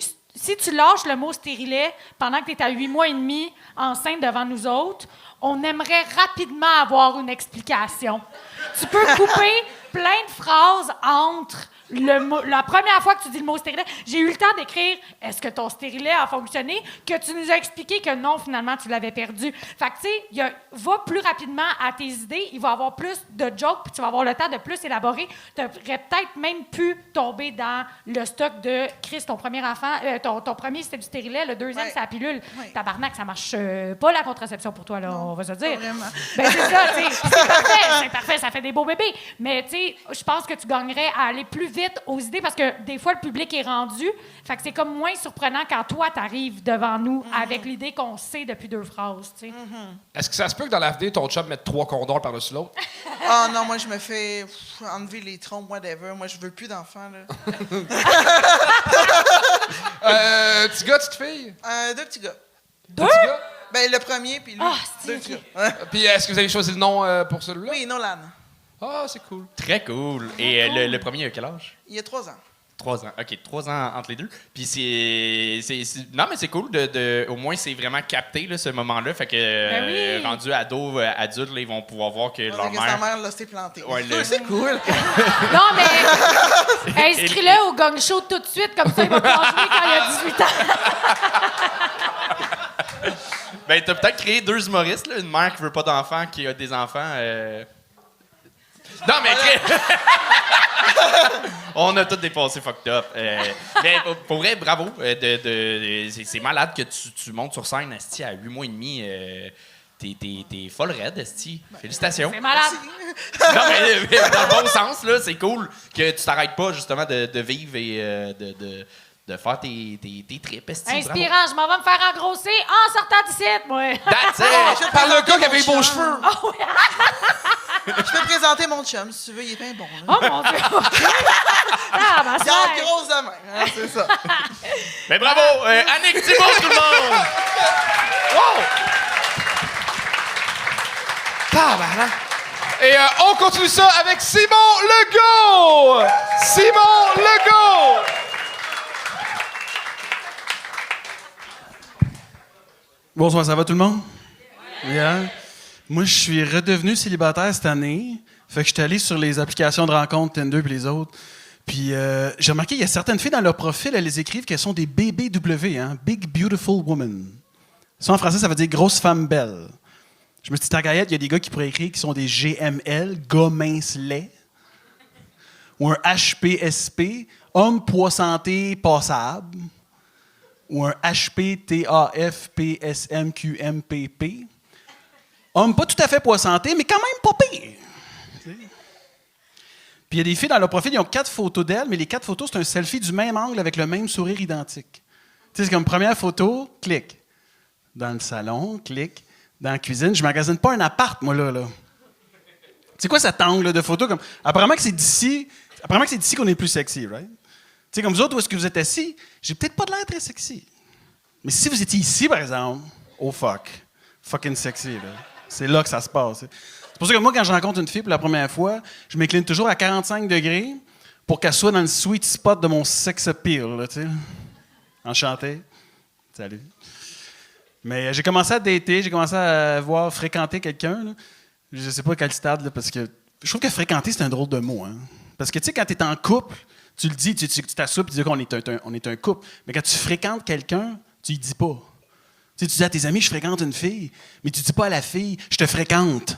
lâches le mot stérilet pendant que tu es à 8 mois et demi enceinte devant nous autres, on aimerait rapidement avoir une explication. Tu peux couper plein de phrases entre la première fois que tu dis le mot stérilet. J'ai eu le temps d'écrire « Est-ce que ton stérilet a fonctionné? » que tu nous as expliqué que non, finalement, tu l'avais perdu. Fait que, tu sais, va plus rapidement à tes idées, il va y avoir plus de jokes, puis tu vas avoir le temps de plus élaborer. Tu aurais peut-être même pu tomber dans le stock de « Chris, ton premier enfant, ton premier, c'était du stérilet, le deuxième, Ouais. c'est la pilule. Ouais. Tabarnak, ça marche pas, la contraception pour toi, là, on va se dire. vraiment. Ben, c'est ça, tu sais. C'est parfait, ça fait des beaux bébés. Mais, tu sais, je pense que tu gagnerais à aller plus vite aux idées parce que des fois, le public est rendu. Fait que c'est comme moins surprenant quand toi, t'arrives devant nous avec l'idée qu'on sait depuis 2 phrases, tu sais. Est-ce que ça se peut que dans l'avenir, ton chum mette 3 condors par-dessus l'autre? Ah non, moi, je me fais enlever les trompes, whatever. Moi, je veux plus d'enfants, là. Petit gars, petite fille? 2 petits gars. Deux petits gars? Ben, le premier, puis lui. Ah, 2 c'est petits ok. gars. Ouais. Puis est-ce que vous avez choisi le nom pour celui-là? Oui, Nolan. Ah, c'est cool. Très cool. Et le premier, il a quel âge? Il a 3 ans. 3 ans. OK, 3 ans entre les deux. Puis non, mais c'est cool au moins, c'est vraiment capté, là, ce moment-là. Fait que, Ben oui. rendu ado, adulte, là, ils vont pouvoir voir que leur Parce que sa mère... mère, là, s'est plantée. Ouais, C'est cool. Non, mais inscris-le au gang show tout de suite, comme ça, il va pouvoir jouer quand il a 18 ans. Ben, t'as peut-être créé 2 humoristes, là. Une mère qui veut pas d'enfants, qui a des enfants. Non, mais... On a tous dépassé fucked up. Mais pour vrai, bravo. C'est malade que tu montes sur scène, esti, à 8 mois et demi. T'es folle raide, esti. Félicitations. C'est malade. Non, mais dans le bon sens, là, c'est cool que tu t'arrêtes pas, justement, de vivre et de faire tes trips, esti. Bravo. Inspirant, je m'en vais me faire engrosser en sortant d'ici, moi. That's it! Par le gars qui avait les beaux cheveux. Je peux te présenter mon chum, si tu veux, il est bien bon. Là. Oh mon Dieu! Ah, ma Il a soeur! la grosse de main, hein, c'est ça. Mais bravo! Annick Thibault, tout le monde! Wow! Tabarnak! Et on continue ça avec Simon Legault! Simon Legault! Bonsoir, ça va tout le monde? Yeah. Moi, je suis redevenu célibataire cette année. Fait que je suis allé sur les applications de rencontres, Tinder et les autres. Puis j'ai remarqué qu'il y a certaines filles dans leur profil, elles les écrivent qu'elles sont des BBW, hein? Big Beautiful Woman. Ça, en français, ça veut dire grosse femme belle. Je me suis dit, Tagayette, il y a des gars qui pourraient écrire qui sont des GML, gars mince lait. Ou un HPSP, homme poids santé passable. Ou un HPTAFPSMQMPP. Homme pas tout à fait poids santé, mais quand même pas pire. Puis il y a des filles dans leur profil, ils ont 4 photos d'elles, mais les 4 photos, c'est un selfie du même angle avec le même sourire identique. Tu sais, c'est comme première photo, clic. Dans le salon, clic. Dans la cuisine, je magasine pas un appart, moi, là. C'est quoi cet angle de photo? Comme, apparemment que c'est d'ici qu'on est plus sexy, right? Tu sais, comme vous autres, où est-ce que vous êtes assis? J'ai peut-être pas de l'air très sexy. Mais si vous étiez ici, par exemple, oh fuck. Fucking sexy, là. C'est là que ça se passe. C'est pour ça que moi, quand je rencontre une fille pour la première fois, je m'incline toujours à 45 degrés pour qu'elle soit dans le sweet spot de mon sex appeal, là, tu sais. Enchanté. Salut. Mais j'ai commencé à dater, j'ai commencé à fréquenter quelqu'un, là. Je sais pas à quel stade, là, parce que je trouve que fréquenter, c'est un drôle de mot, hein. Parce que, tu sais, quand t'es en couple, tu le dis, tu t'assoupes, tu dis qu'on est un couple. Mais quand tu fréquentes quelqu'un, tu y dis pas. Tu sais, tu dis à tes amis, je fréquente une fille, mais tu dis pas à la fille, je te fréquente.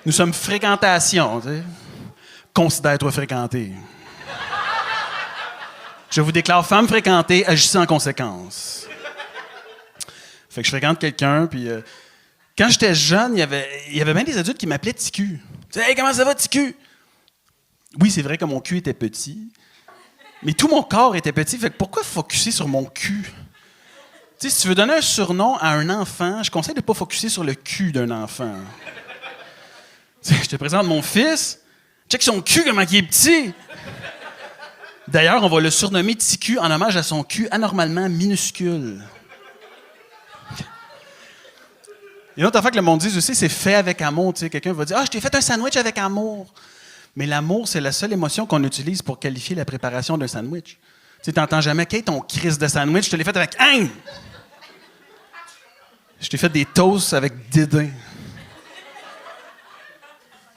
Nous sommes fréquentation, tu sais. Considère-toi fréquenté. Je vous déclare femme fréquentée, agissez en conséquence. Fait que je fréquente quelqu'un, puis quand j'étais jeune, il y avait bien des adultes qui m'appelaient Ticu. Tu sais, hey, comment ça va, Ticu? Oui, c'est vrai que mon cul était petit, Mais tout mon corps était petit. Fait que pourquoi focusser sur mon cul? Tu sais, si tu veux donner un surnom à un enfant, je conseille de ne pas focusser sur le cul d'un enfant. Tu sais, je te présente mon fils. Check son cul, comment il est petit. D'ailleurs, on va le surnommer Ticu en hommage à son cul anormalement minuscule. Et l'autre affaire que le monde dit aussi, c'est fait avec amour. Tu sais, quelqu'un va dire « Ah, je t'ai fait un sandwich avec amour. » Mais l'amour, c'est la seule émotion qu'on utilise pour qualifier la préparation d'un sandwich. Tu sais, t'entends jamais « Kate, ton crise de sandwich, je te l'ai fait avec haine. » Je t'ai fait des toasts avec dédain.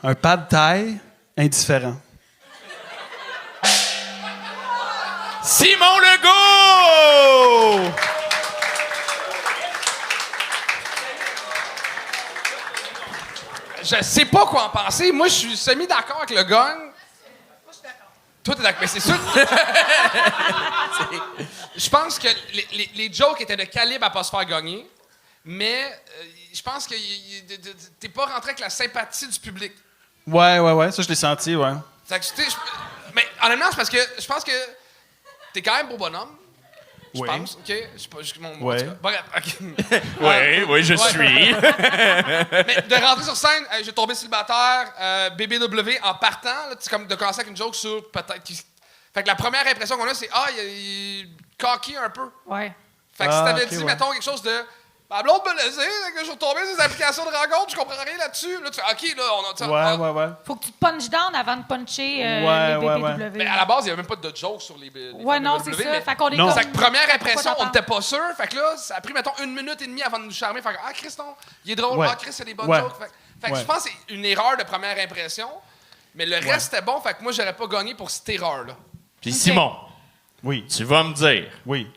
Un pad thai indifférent. Simon Legault! Je sais pas quoi en penser. Moi, je suis semi-d'accord avec le gang. Moi, je suis d'accord. Toi, t'es d'accord. Mais c'est sûr. Je pense que les jokes étaient de calibre à pas se faire gagner. Mais je pense que t'es pas rentré avec la sympathie du public. Ouais. Ça, je l'ai senti, ouais. Fait que, mais honnêtement, c'est parce que je pense que t'es quand même beau bonhomme. Je pense, OK? Ouais. Bref, OK. Oui, je suis. Mais de rentrer sur scène, j'ai tombé célibataire, BBW, en partant, là, comme de commencer avec une joke sur peut-être... Fait que la première impression qu'on a, c'est « Ah, il est cocky un peu. » Ouais. Fait que si t'avais dit, mettons, quelque chose de... Ma blonde me laissait, que je suis retombé sur des applications de rencontre, je comprends rien là-dessus. Là, tu fais, OK, là, on a... Ouais. Faut que tu te punches down avant de puncher les BBW. Mais à la base, il n'y avait même pas de joke sur les ouais, non, BBW, c'est ça. mais... Fait qu'on est Non. comme... Fait que première impression, on n'était pas sûr. Fait que là, ça a pris, mettons, 1 minute et demie avant de nous charmer. Fait que, ah, Chris, non, il est drôle. Ouais. Ah, Chris, c'est des bonnes jokes. Fait que je pense que c'est une erreur de première impression. Mais le reste, c'était bon. Fait que moi, j'aurais pas gagné pour cette erreur-là. Puis Simon, tu vas me dire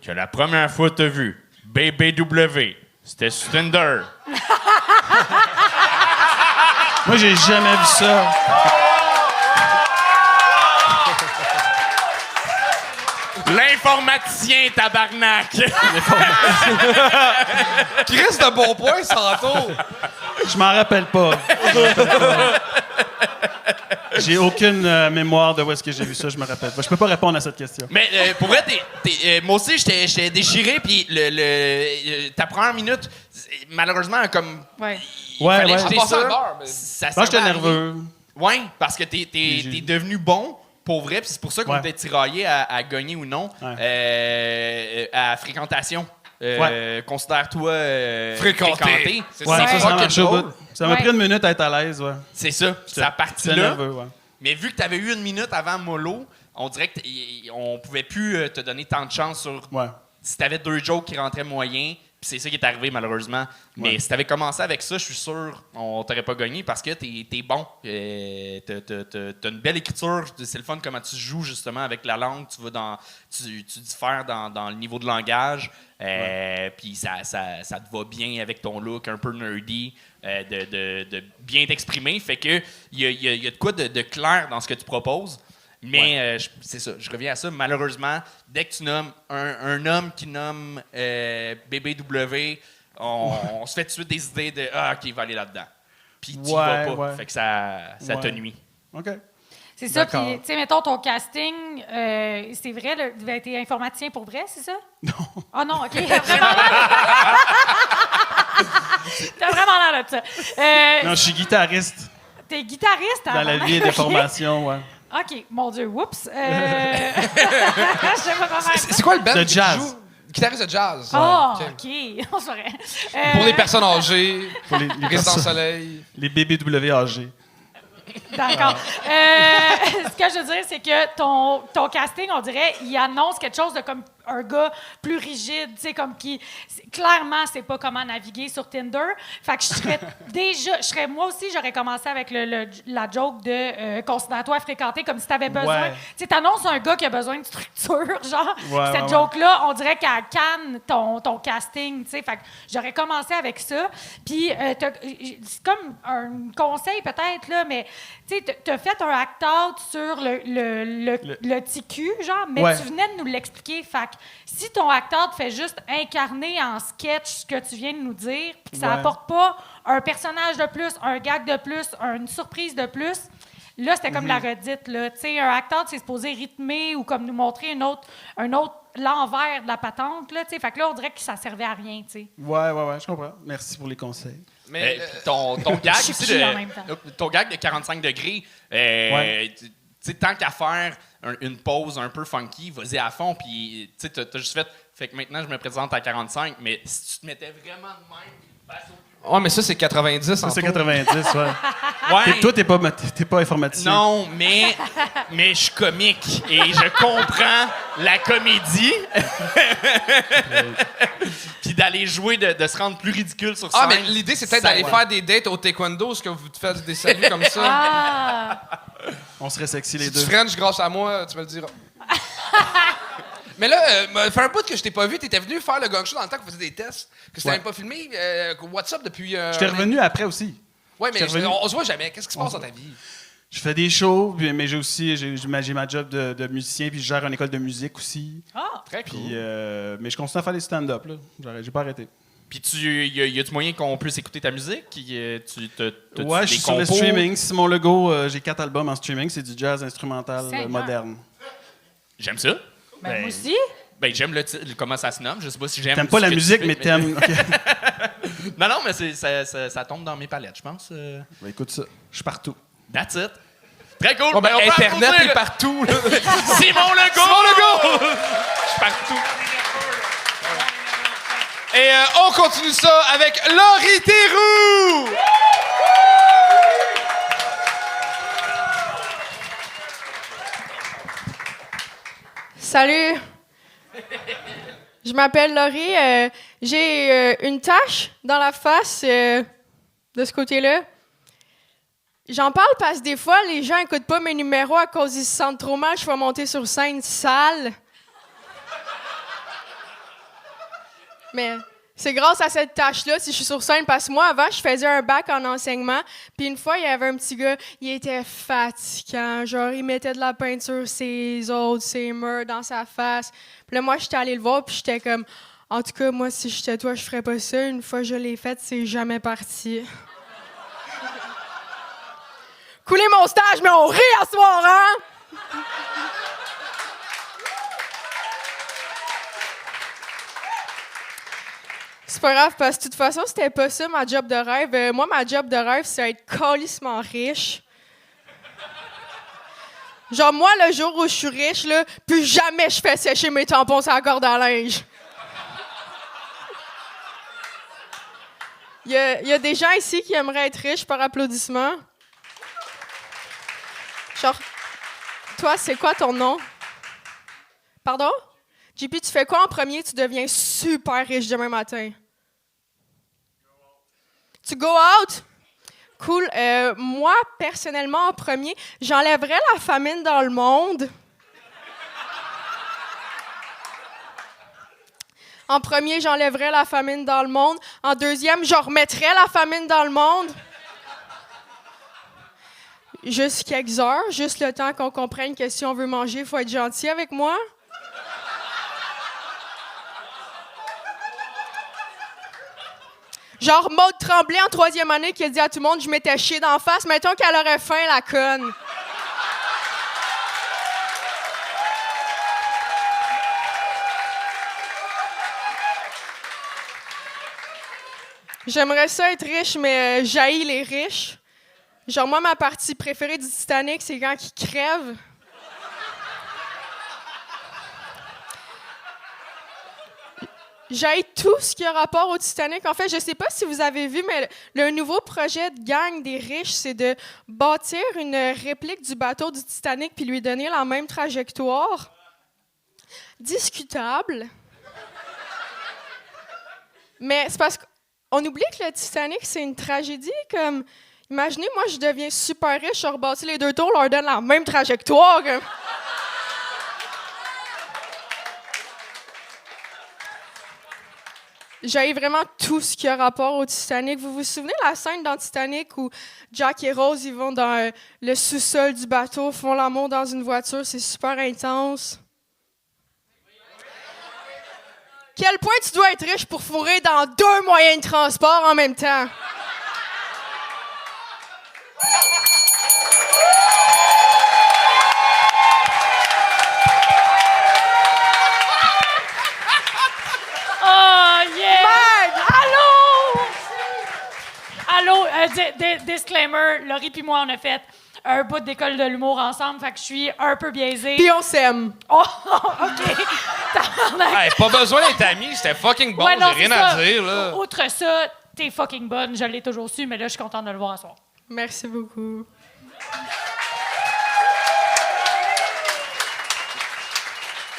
que la première fois que t'as vu BBW, c'était sur Tinder. Moi, j'ai jamais vu ça. L'informaticien, tabarnak! Qui reste de bon point, Santo? Je m'en rappelle pas. J'ai aucune mémoire de où est-ce que j'ai vu ça, je me rappelle pas. Je peux pas répondre à cette question. Mais pour vrai, moi aussi, j'étais déchiré, puis ta première minute, malheureusement, comme... Ouais. Il fallait ouais. jeter En passant ça. le bar, mais- Ça Moi, j'étais servait à nerveux. rien. Oui, parce que t'es devenu bon, pour vrai, puis c'est pour ça qu'on était tiraillé à gagner ou non à fréquentation. Considère-toi fréquenté. C'est Ouais, ça, ça fucking marche au drôle. bout. Ça m'a pris 1 minute à être à l'aise, ouais. C'est ça. Ça J'étais partie-là. nerveux, ouais. Mais vu que tu avais eu 1 minute avant Molo, on dirait qu'on pouvait plus te donner tant de chance sur... Ouais. Si tu avais 2 jokes qui rentraient moyen, puis c'est ça qui est arrivé malheureusement. Mais si tu avais commencé avec ça, je suis sûr on t'aurait pas gagné parce que t'es bon. T'as une belle écriture. C'est le fun comment tu joues justement avec la langue. Tu diffères dans le niveau de langage. Puis ça te va bien avec ton look un peu nerdy, de bien t'exprimer. Fait que il y a de quoi de clair dans ce que tu proposes. Mais c'est ça, je reviens à ça. Malheureusement, dès que tu nommes un homme qui nomme BBW, on se fait tout de suite des idées de « Ah, OK, il va aller là-dedans. » Puis tu y vas pas. Ouais. Fait que ça te nuit. OK. C'est ça, D'accord. puis, tu sais, mettons, ton casting, c'est vrai, tu as été informaticien pour vrai, c'est ça? Non. Ah non, OK. T'as vraiment l'air... T'as vraiment l'air de ça. Non, je suis guitariste T'es guitariste, dans la vie et des formations, ouais. OK, mon Dieu, oups. Je sais pas comment faire ça. C'est quoi le band De que tu jazz. joues? Guitariste de jazz. Ah, Ok. OK. On se ferait. Pour les personnes âgées, Pour les résidents personnes- soleil. Les BBW âgés. D'accord. Ce que je veux dire, c'est que ton casting, on dirait, il annonce quelque chose de comme un gars plus rigide, tu sais, comme qui... Clairement, c'est pas comment naviguer sur Tinder. Fait que je serais moi aussi, j'aurais commencé avec la joke de considère-toi fréquenter comme si t'avais besoin... Ouais. Tu sais, t'annonces un gars qui a besoin de structure, genre. Ouais, cette ouais, joke-là, on dirait qu'elle canne ton casting, tu sais. Fait que j'aurais commencé avec ça. Puis, c'est comme un conseil peut-être, là, mais tu sais, t'as fait un act-out sur le TQ, genre, mais Ouais. tu venais de nous l'expliquer. Fait que si ton act-out fait juste incarner en sketch ce que tu viens de nous dire, puis que ça Ouais. apporte pas un personnage de plus, un gag de plus, une surprise de plus, Là, c'était comme la redite, là. Tu sais, un acteur, c'est supposé rythmer ou comme nous montrer un autre l'envers de la patente, là, tu sais. Fait que là, on dirait que ça servait à rien, tu sais. Ouais, je comprends. Merci pour les conseils. Mais ton gag Je suis aussi qui en même temps? ton gag de 45 degrés, tu sais, tant qu'à faire une pause un peu funky, vas-y à fond, puis tu sais, t'as juste fait que maintenant je me présente à 45, mais si tu te mettais vraiment de même, face au Ouais, mais ça, c'est 90. Ça, c'est 90, ouais. Ouais. Toi, t'es pas informaticien. Non, mais je suis comique et je comprends la comédie. Puis d'aller jouer, de se rendre plus ridicule sur scène. Ah, mais l'idée, c'est peut-être d'aller faire des dates au taekwondo, ce que vous faites des saluts comme ça. Ah! On serait sexy les Si deux. tu French grâce à moi, tu me le diras. Mais là, fait un bout que je t'ai pas vu, t'étais venu faire le gang show dans le temps qu'on faisait des tests, que c'était même pas filmé. What's up depuis. J'étais revenu après aussi. Ouais, mais on se voit jamais. Qu'est-ce qui se passe dans ta vie? Je fais des shows, mais j'ai ma job de musicien, puis je gère une école de musique aussi. Ah! Très cool. Puis, mais je continue à faire des stand-up, là. J'ai pas arrêté. Puis y a-tu moyen qu'on puisse écouter ta musique? Ouais, je suis sur le streaming. C'est mon logo. J'ai 4 albums en streaming. C'est du jazz instrumental moderne. J'aime ça. Ben, moi aussi. Ben, j'aime comment ça se nomme. Je sais pas si j'aime. T'aimes pas la musique, mais t'aimes. Okay. Non, mais ça tombe dans mes palettes, je pense. Ben, écoute ça. Je suis partout. That's it. Très cool. Bon, ben, On peut Internet applaudir. est partout. Là. C'est mon logo! Je suis partout. Et on continue ça avec Laurie Théroux! Salut! Je m'appelle Laurie. J'ai une tache dans la face de ce côté-là. J'en parle parce que des fois, les gens n'écoutent pas mes numéros à cause qu'ils se sentent trop mal. Je vais monter sur scène sale. Mais c'est grâce à cette tâche-là si je suis sur scène. Parce que moi, avant, je faisais un bac en enseignement. Puis une fois, il y avait un petit gars, il était fatigant. Genre, il mettait de la peinture ses os, ses murs dans sa face. Puis là, moi, j'étais allée le voir, puis j'étais comme... En tout cas, moi, si j'étais toi, je ferais pas ça. Une fois que je l'ai fait, c'est jamais parti. Couler mon stage, mais on rit à soir, hein? C'est pas grave, parce que de toute façon, c'était pas ça, ma job de rêve. Moi, ma job de rêve, c'est être calissement riche. Genre, moi, le jour où je suis riche, là, plus jamais je fais sécher mes tampons sur la corde à linge. Il y a des gens ici qui aimeraient être riches par applaudissement. Genre, toi, c'est quoi ton nom? Pardon? JP, tu fais quoi en premier? Tu deviens super riche demain matin. Tu go out? Cool. Moi, personnellement, en premier, j'enlèverais la famine dans le monde. En premier, j'enlèverais la famine dans le monde. En deuxième, je remettrais la famine dans le monde. Juste quelques heures, juste le temps qu'on comprenne que si on veut manger, il faut être gentil avec moi. Genre Maude Tremblay en 3e année qui a dit à tout le monde « Je m'étais chié d'en face. » Mettons qu'elle aurait faim, la conne. J'aimerais ça être riche, mais j'haïs les riches. Genre, moi, ma partie préférée du Titanic, c'est quand ils crèvent. J'haïs tout ce qui a rapport au Titanic. En fait, je sais pas si vous avez vu, mais le nouveau projet de gang des riches, c'est de bâtir une réplique du bateau du Titanic puis lui donner la même trajectoire. Discutable. Mais c'est parce qu'on oublie que le Titanic, c'est une tragédie. Comme, imaginez, moi, je deviens super riche, je rebâtis les deux tours, leur donne la même trajectoire. Comme. J'haïs vraiment tout ce qui a rapport au Titanic. Vous vous souvenez de la scène dans Titanic où Jack et Rose ils vont dans le sous-sol du bateau, font l'amour dans une voiture, c'est super intense. Quel point tu dois être riche pour fourrer dans 2 moyens de transport en même temps? disclaimer, Laurie puis moi, on a fait un bout d'école de l'humour ensemble, fait que je suis un peu biaisée. Puis on s'aime. Oh, OK. Hey, pas besoin d'être amis, c'était fucking bon, Ouais, non, j'ai rien c'est ça. à dire, là. Outre ça, t'es fucking bonne, je l'ai toujours su, mais là, je suis contente de le voir ce soir. Merci beaucoup.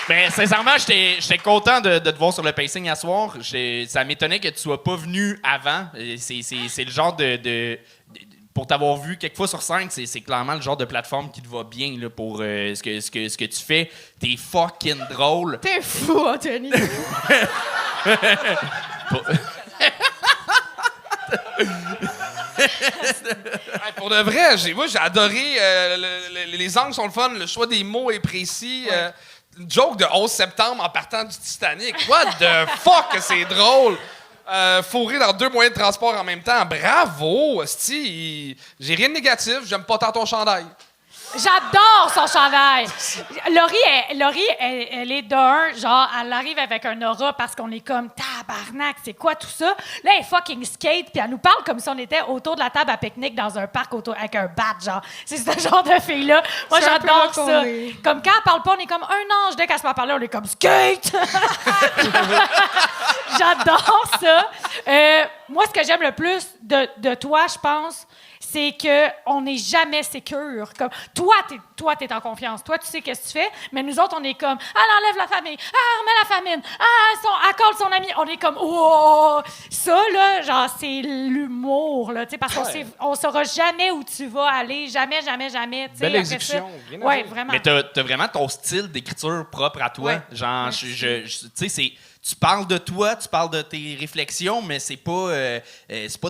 Ben, sincèrement, j'étais content de te voir sur le pacing à soir. Ça m'étonnait que tu sois pas venu avant. C'est le genre pour t'avoir vu quelques fois sur scène, c'est clairement le genre de plateforme qui te va bien là, pour ce que tu fais. T'es fucking drôle. T'es fou, Anthony. Hey, pour de vrai, j'ai adoré. Les angles sont le fun, le choix des mots est précis. Une joke de 11 septembre en partant du Titanic. What the fuck que c'est drôle! Fourré dans 2 moyens de transport en même temps. Bravo! Sti, j'ai rien de négatif. J'aime pas tant ton chandail. J'adore son chandail. Laurie, elle est d'un, genre, elle arrive avec un aura parce qu'on est comme tabarnak, c'est quoi tout ça? Là, elle fucking skate, puis elle nous parle comme si on était autour de la table à pique-nique dans un parc avec un bat, genre. C'est ce genre de fille-là. Moi, C'est un peu j'adore là qu'on ça. est. Comme quand elle parle pas, on est comme un ange. Dès qu'elle se met à parler, on est comme skate! J'adore ça. Moi, ce que j'aime le plus de toi, je pense, c'est qu'on n'est jamais sécure. Comme, toi, t'es en confiance. Toi, tu sais qu'est-ce que tu fais, mais nous autres, on est comme, elle enlève la famille, elle remet la famine, elle colle son ami. On est comme, oh! Ça, là, genre, c'est l'humour, là, tu sais, parce qu'on saura jamais où tu vas aller, jamais, tu sais. Belle exécution, bien Oui, dit. vraiment. Mais t'as vraiment ton style d'écriture propre à toi. Ouais. Genre, tu sais, tu parles de toi, tu parles de tes réflexions, mais c'est pas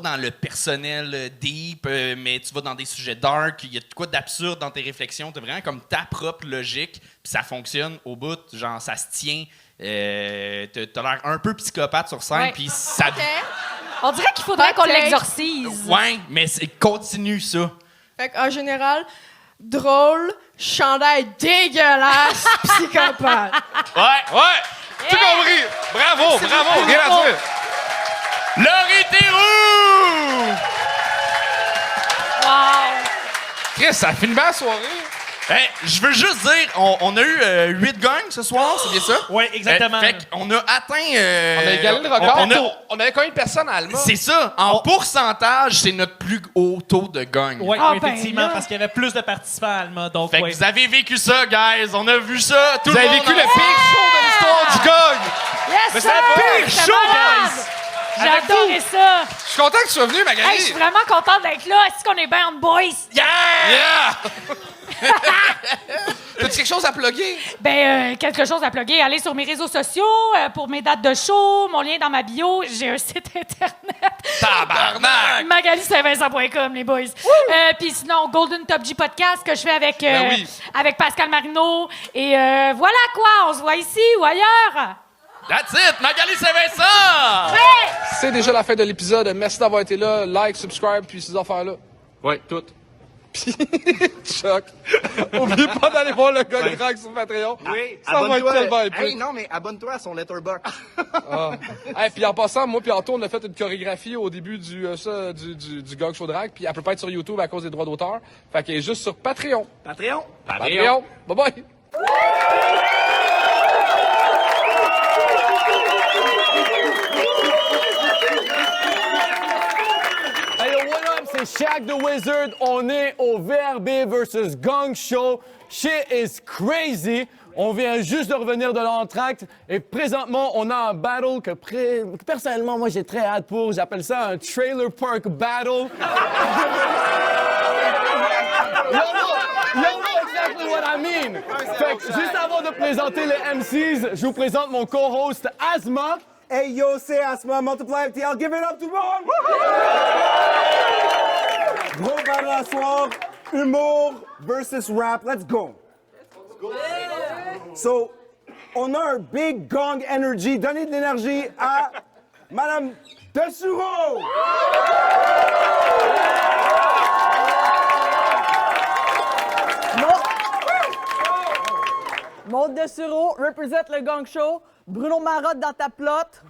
dans le personnel deep, mais tu vas dans des sujets dark, il y a de quoi d'absurde dans tes réflexions, t'as vraiment comme ta propre logique, puis ça fonctionne au bout, genre ça se tient. T'as l'air un peu psychopathe sur scène, Ouais. puis ça... On dirait qu'il faudrait qu'on Peut-être. l'exorcise. Ouais, mais continue ça. Fait en général, drôle, chandail dégueulasse, psychopathe. Ouais! Tout compris! Bravo! Rien à dire! Laurie Theroux! Wow! Chris, ça finit bien la soirée. Hey, je veux juste dire, on a eu 8 gangs ce soir, c'est bien ça? Oui, exactement. Fait qu'on a atteint... On a égalé le record. on a- On avait combien de personnes à Alma? C'est ça. En pourcentage, c'est notre plus haut taux de gang. Oui, Ah, effectivement, ben là. parce qu'il y avait plus de participants à Alma. Donc, Fait que ouais. vous avez vécu ça, guys. On a vu ça. Tout Vous avez le monde vécu le pire show de l'histoire du gang! Yes, Mais sir! c'est le pire C'était show, malade! guys! J'ai adoré ça! Je suis content que tu sois venu, Magali! Hey, je suis vraiment contente d'être là. Est-ce qu'on est bien on boys? Yeah! T'as-tu quelque chose à plugger? Quelque chose à plugger. Allez sur mes réseaux sociaux pour mes dates de show, mon lien dans ma bio. J'ai un site internet. Tabarnak! MagaliSaint-Vincent.com, les boys. Puis sinon, Golden Top G Podcast que je fais avec, Ben oui. avec Pascal Marino. Et voilà quoi, on se voit ici ou ailleurs. That's it, Magali Saint-Vincent! Hey! C'est déjà la fin de l'épisode. Merci d'avoir été là. Like, subscribe, puis ces affaires-là. Ouais, tout. Puis, choc. Oubliez pas d'aller voir le gars de drag sur Patreon. Oui, Ça va être tellement épique. Hey, non, mais abonne-toi à son Letterboxd. Hey, puis en passant, moi puis Anto, on a fait une chorégraphie au début du Gog Show Drag, puis elle peut pas être sur YouTube à cause des droits d'auteur. Fait qu'elle est juste sur Patreon. Patreon. Patreon. Bye bye. Hey yo, what up? C'est Shaq the Wizard. On est au VRB versus Gang Show. Shit is crazy. On vient juste de revenir de l'entracte et présentement, on a un battle que personnellement, moi, j'ai très hâte pour. J'appelle ça un trailer park battle. You know exactly what I mean. Fait que juste avant de présenter les MCs, je vous présente mon co-host Asma. Hey yo, c'est Asma, Multiply FTL, give it up tout le monde! Gros battle à soir, humour versus rap, let's go! So, on a un big gong energy, donnez de l'énergie à Madame Dessureau! Maud Dessureau, represent le Gang Show. Bruno Marotte dans ta plotte.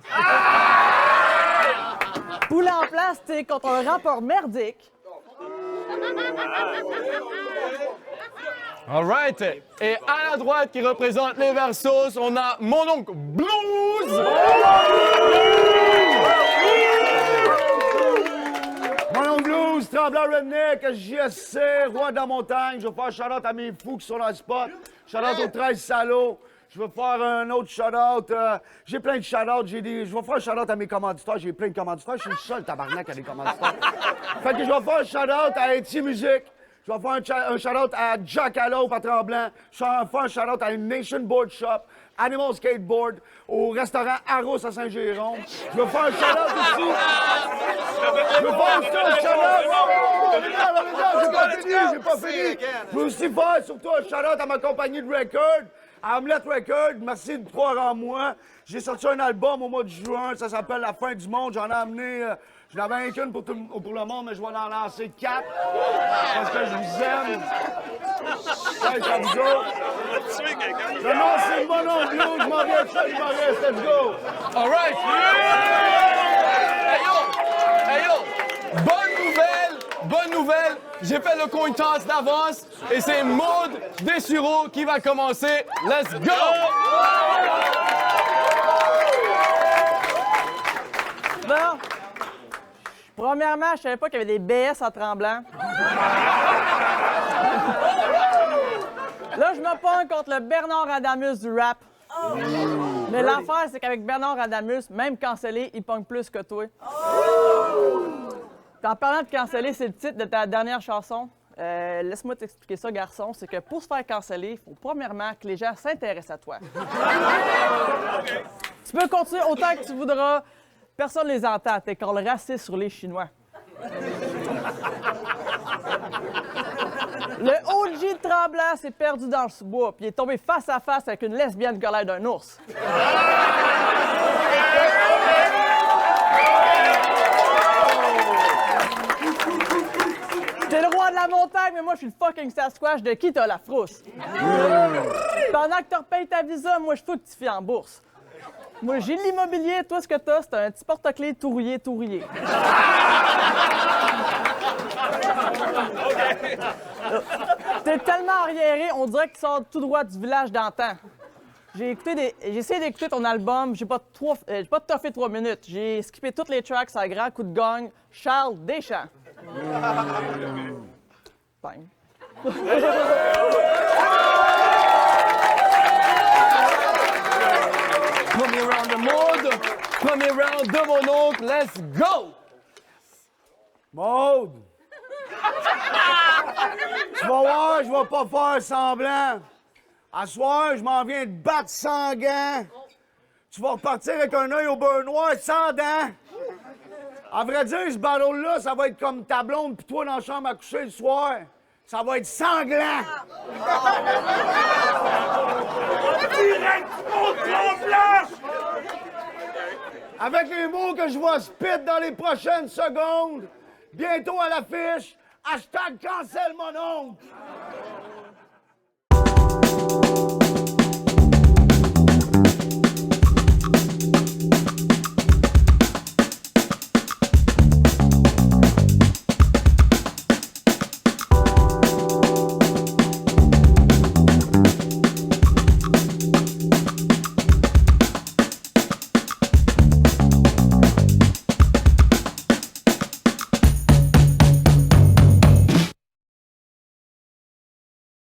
Poulet en plastique contre un rapport merdique. All right. Et à la droite, qui représente les Versos, on a mon oncle Blues. Mon oncle Blues, Tremblant Redneck, JSC, Roi de la Montagne. Je vais faire shout-out à mes fous qui sont dans le spot. Shout-out aux 13 salauds. Je vais faire un autre shout-out. J'ai plein de shout-outs. Je vais faire un shout-out à mes commanditaires. J'ai plein de commanditaires. Je suis le seul tabarnak à des commanditaires. Fait que je vais faire un shout-out à Eti Music. Je vais faire un shout-out à Jackalope à Tremblant. Je vais faire un shout-out à une Nation Board Shop, Animal Skateboard, au restaurant Arros à Saint-Jérôme. Je vais faire un shout-out aussi. Je vais faire aussi un shout-out. J'ai pas fini. Je vais aussi faire surtout un shout-out à ma compagnie de record, à Hamlet Record. Merci de croire en moi. J'ai sorti un album au mois de juin. Ça s'appelle La fin du monde. J'en ai amené... Je n'avais rien qu'une pour le monde, mais je vais en lancer 4. Parce que je vous aime. Ouais, ça vous autres. Non, c'est le bon nom, Blue. Je m'en viens de ça, je m'en viens. Let's go. All right. Hey yo! Bonne nouvelle! J'ai fait le coin toss d'avance et c'est Maud Dessureau qui va commencer. Let's go! Bon. Premièrement, je savais pas qu'il y avait des BS à Tremblant. Là, je me pogne contre le Bernard Adamus du rap. Mais l'affaire, c'est qu'avec Bernard Adamus, même cancellé, il pogne plus que toi. En parlant de canceller, c'est le titre de ta dernière chanson. Laisse-moi t'expliquer ça, garçon. C'est que pour se faire canceller, il faut premièrement que les gens s'intéressent à toi. Tu peux continuer autant que tu voudras. Personne ne les entend. T'es encore le raciste sur les Chinois. Le OG de Tremblant s'est perdu dans le sous-bois, puis il est tombé face à face avec une lesbienne qui a l'air d'un ours. T'es le roi de la montagne, mais moi, je suis le fucking Sasquatch de qui t'as la frousse. Pendant que tu repayes ta visa, moi, je faut que tu fies en bourse. Moi, j'ai de l'immobilier, toi, ce que t'as, c'est un petit porte-clés tout rouillé. T'es tellement arriéré, on dirait qu'il sort tout droit du village d'antan. J'ai essayé d'écouter ton album, j'ai pas toffé 3 minutes. J'ai skippé toutes les tracks à grand coup de gang. Charles Deschamps. Bang. Premier round de Maud, premier round de mon oncle, let's go! Maud! Tu vas voir, je vais pas faire semblant. À soir, je m'en viens de battre sans gants. Tu vas repartir avec un œil au beurre noir sans dents. À vrai dire, ce battle-là, ça va être comme ta blonde pis toi dans la chambre à coucher le soir. Ça va être sanglant! Direct contre blanche! Avec les mots que je vais spit dans les prochaines secondes, bientôt à l'affiche, hashtag cancel mon oncle!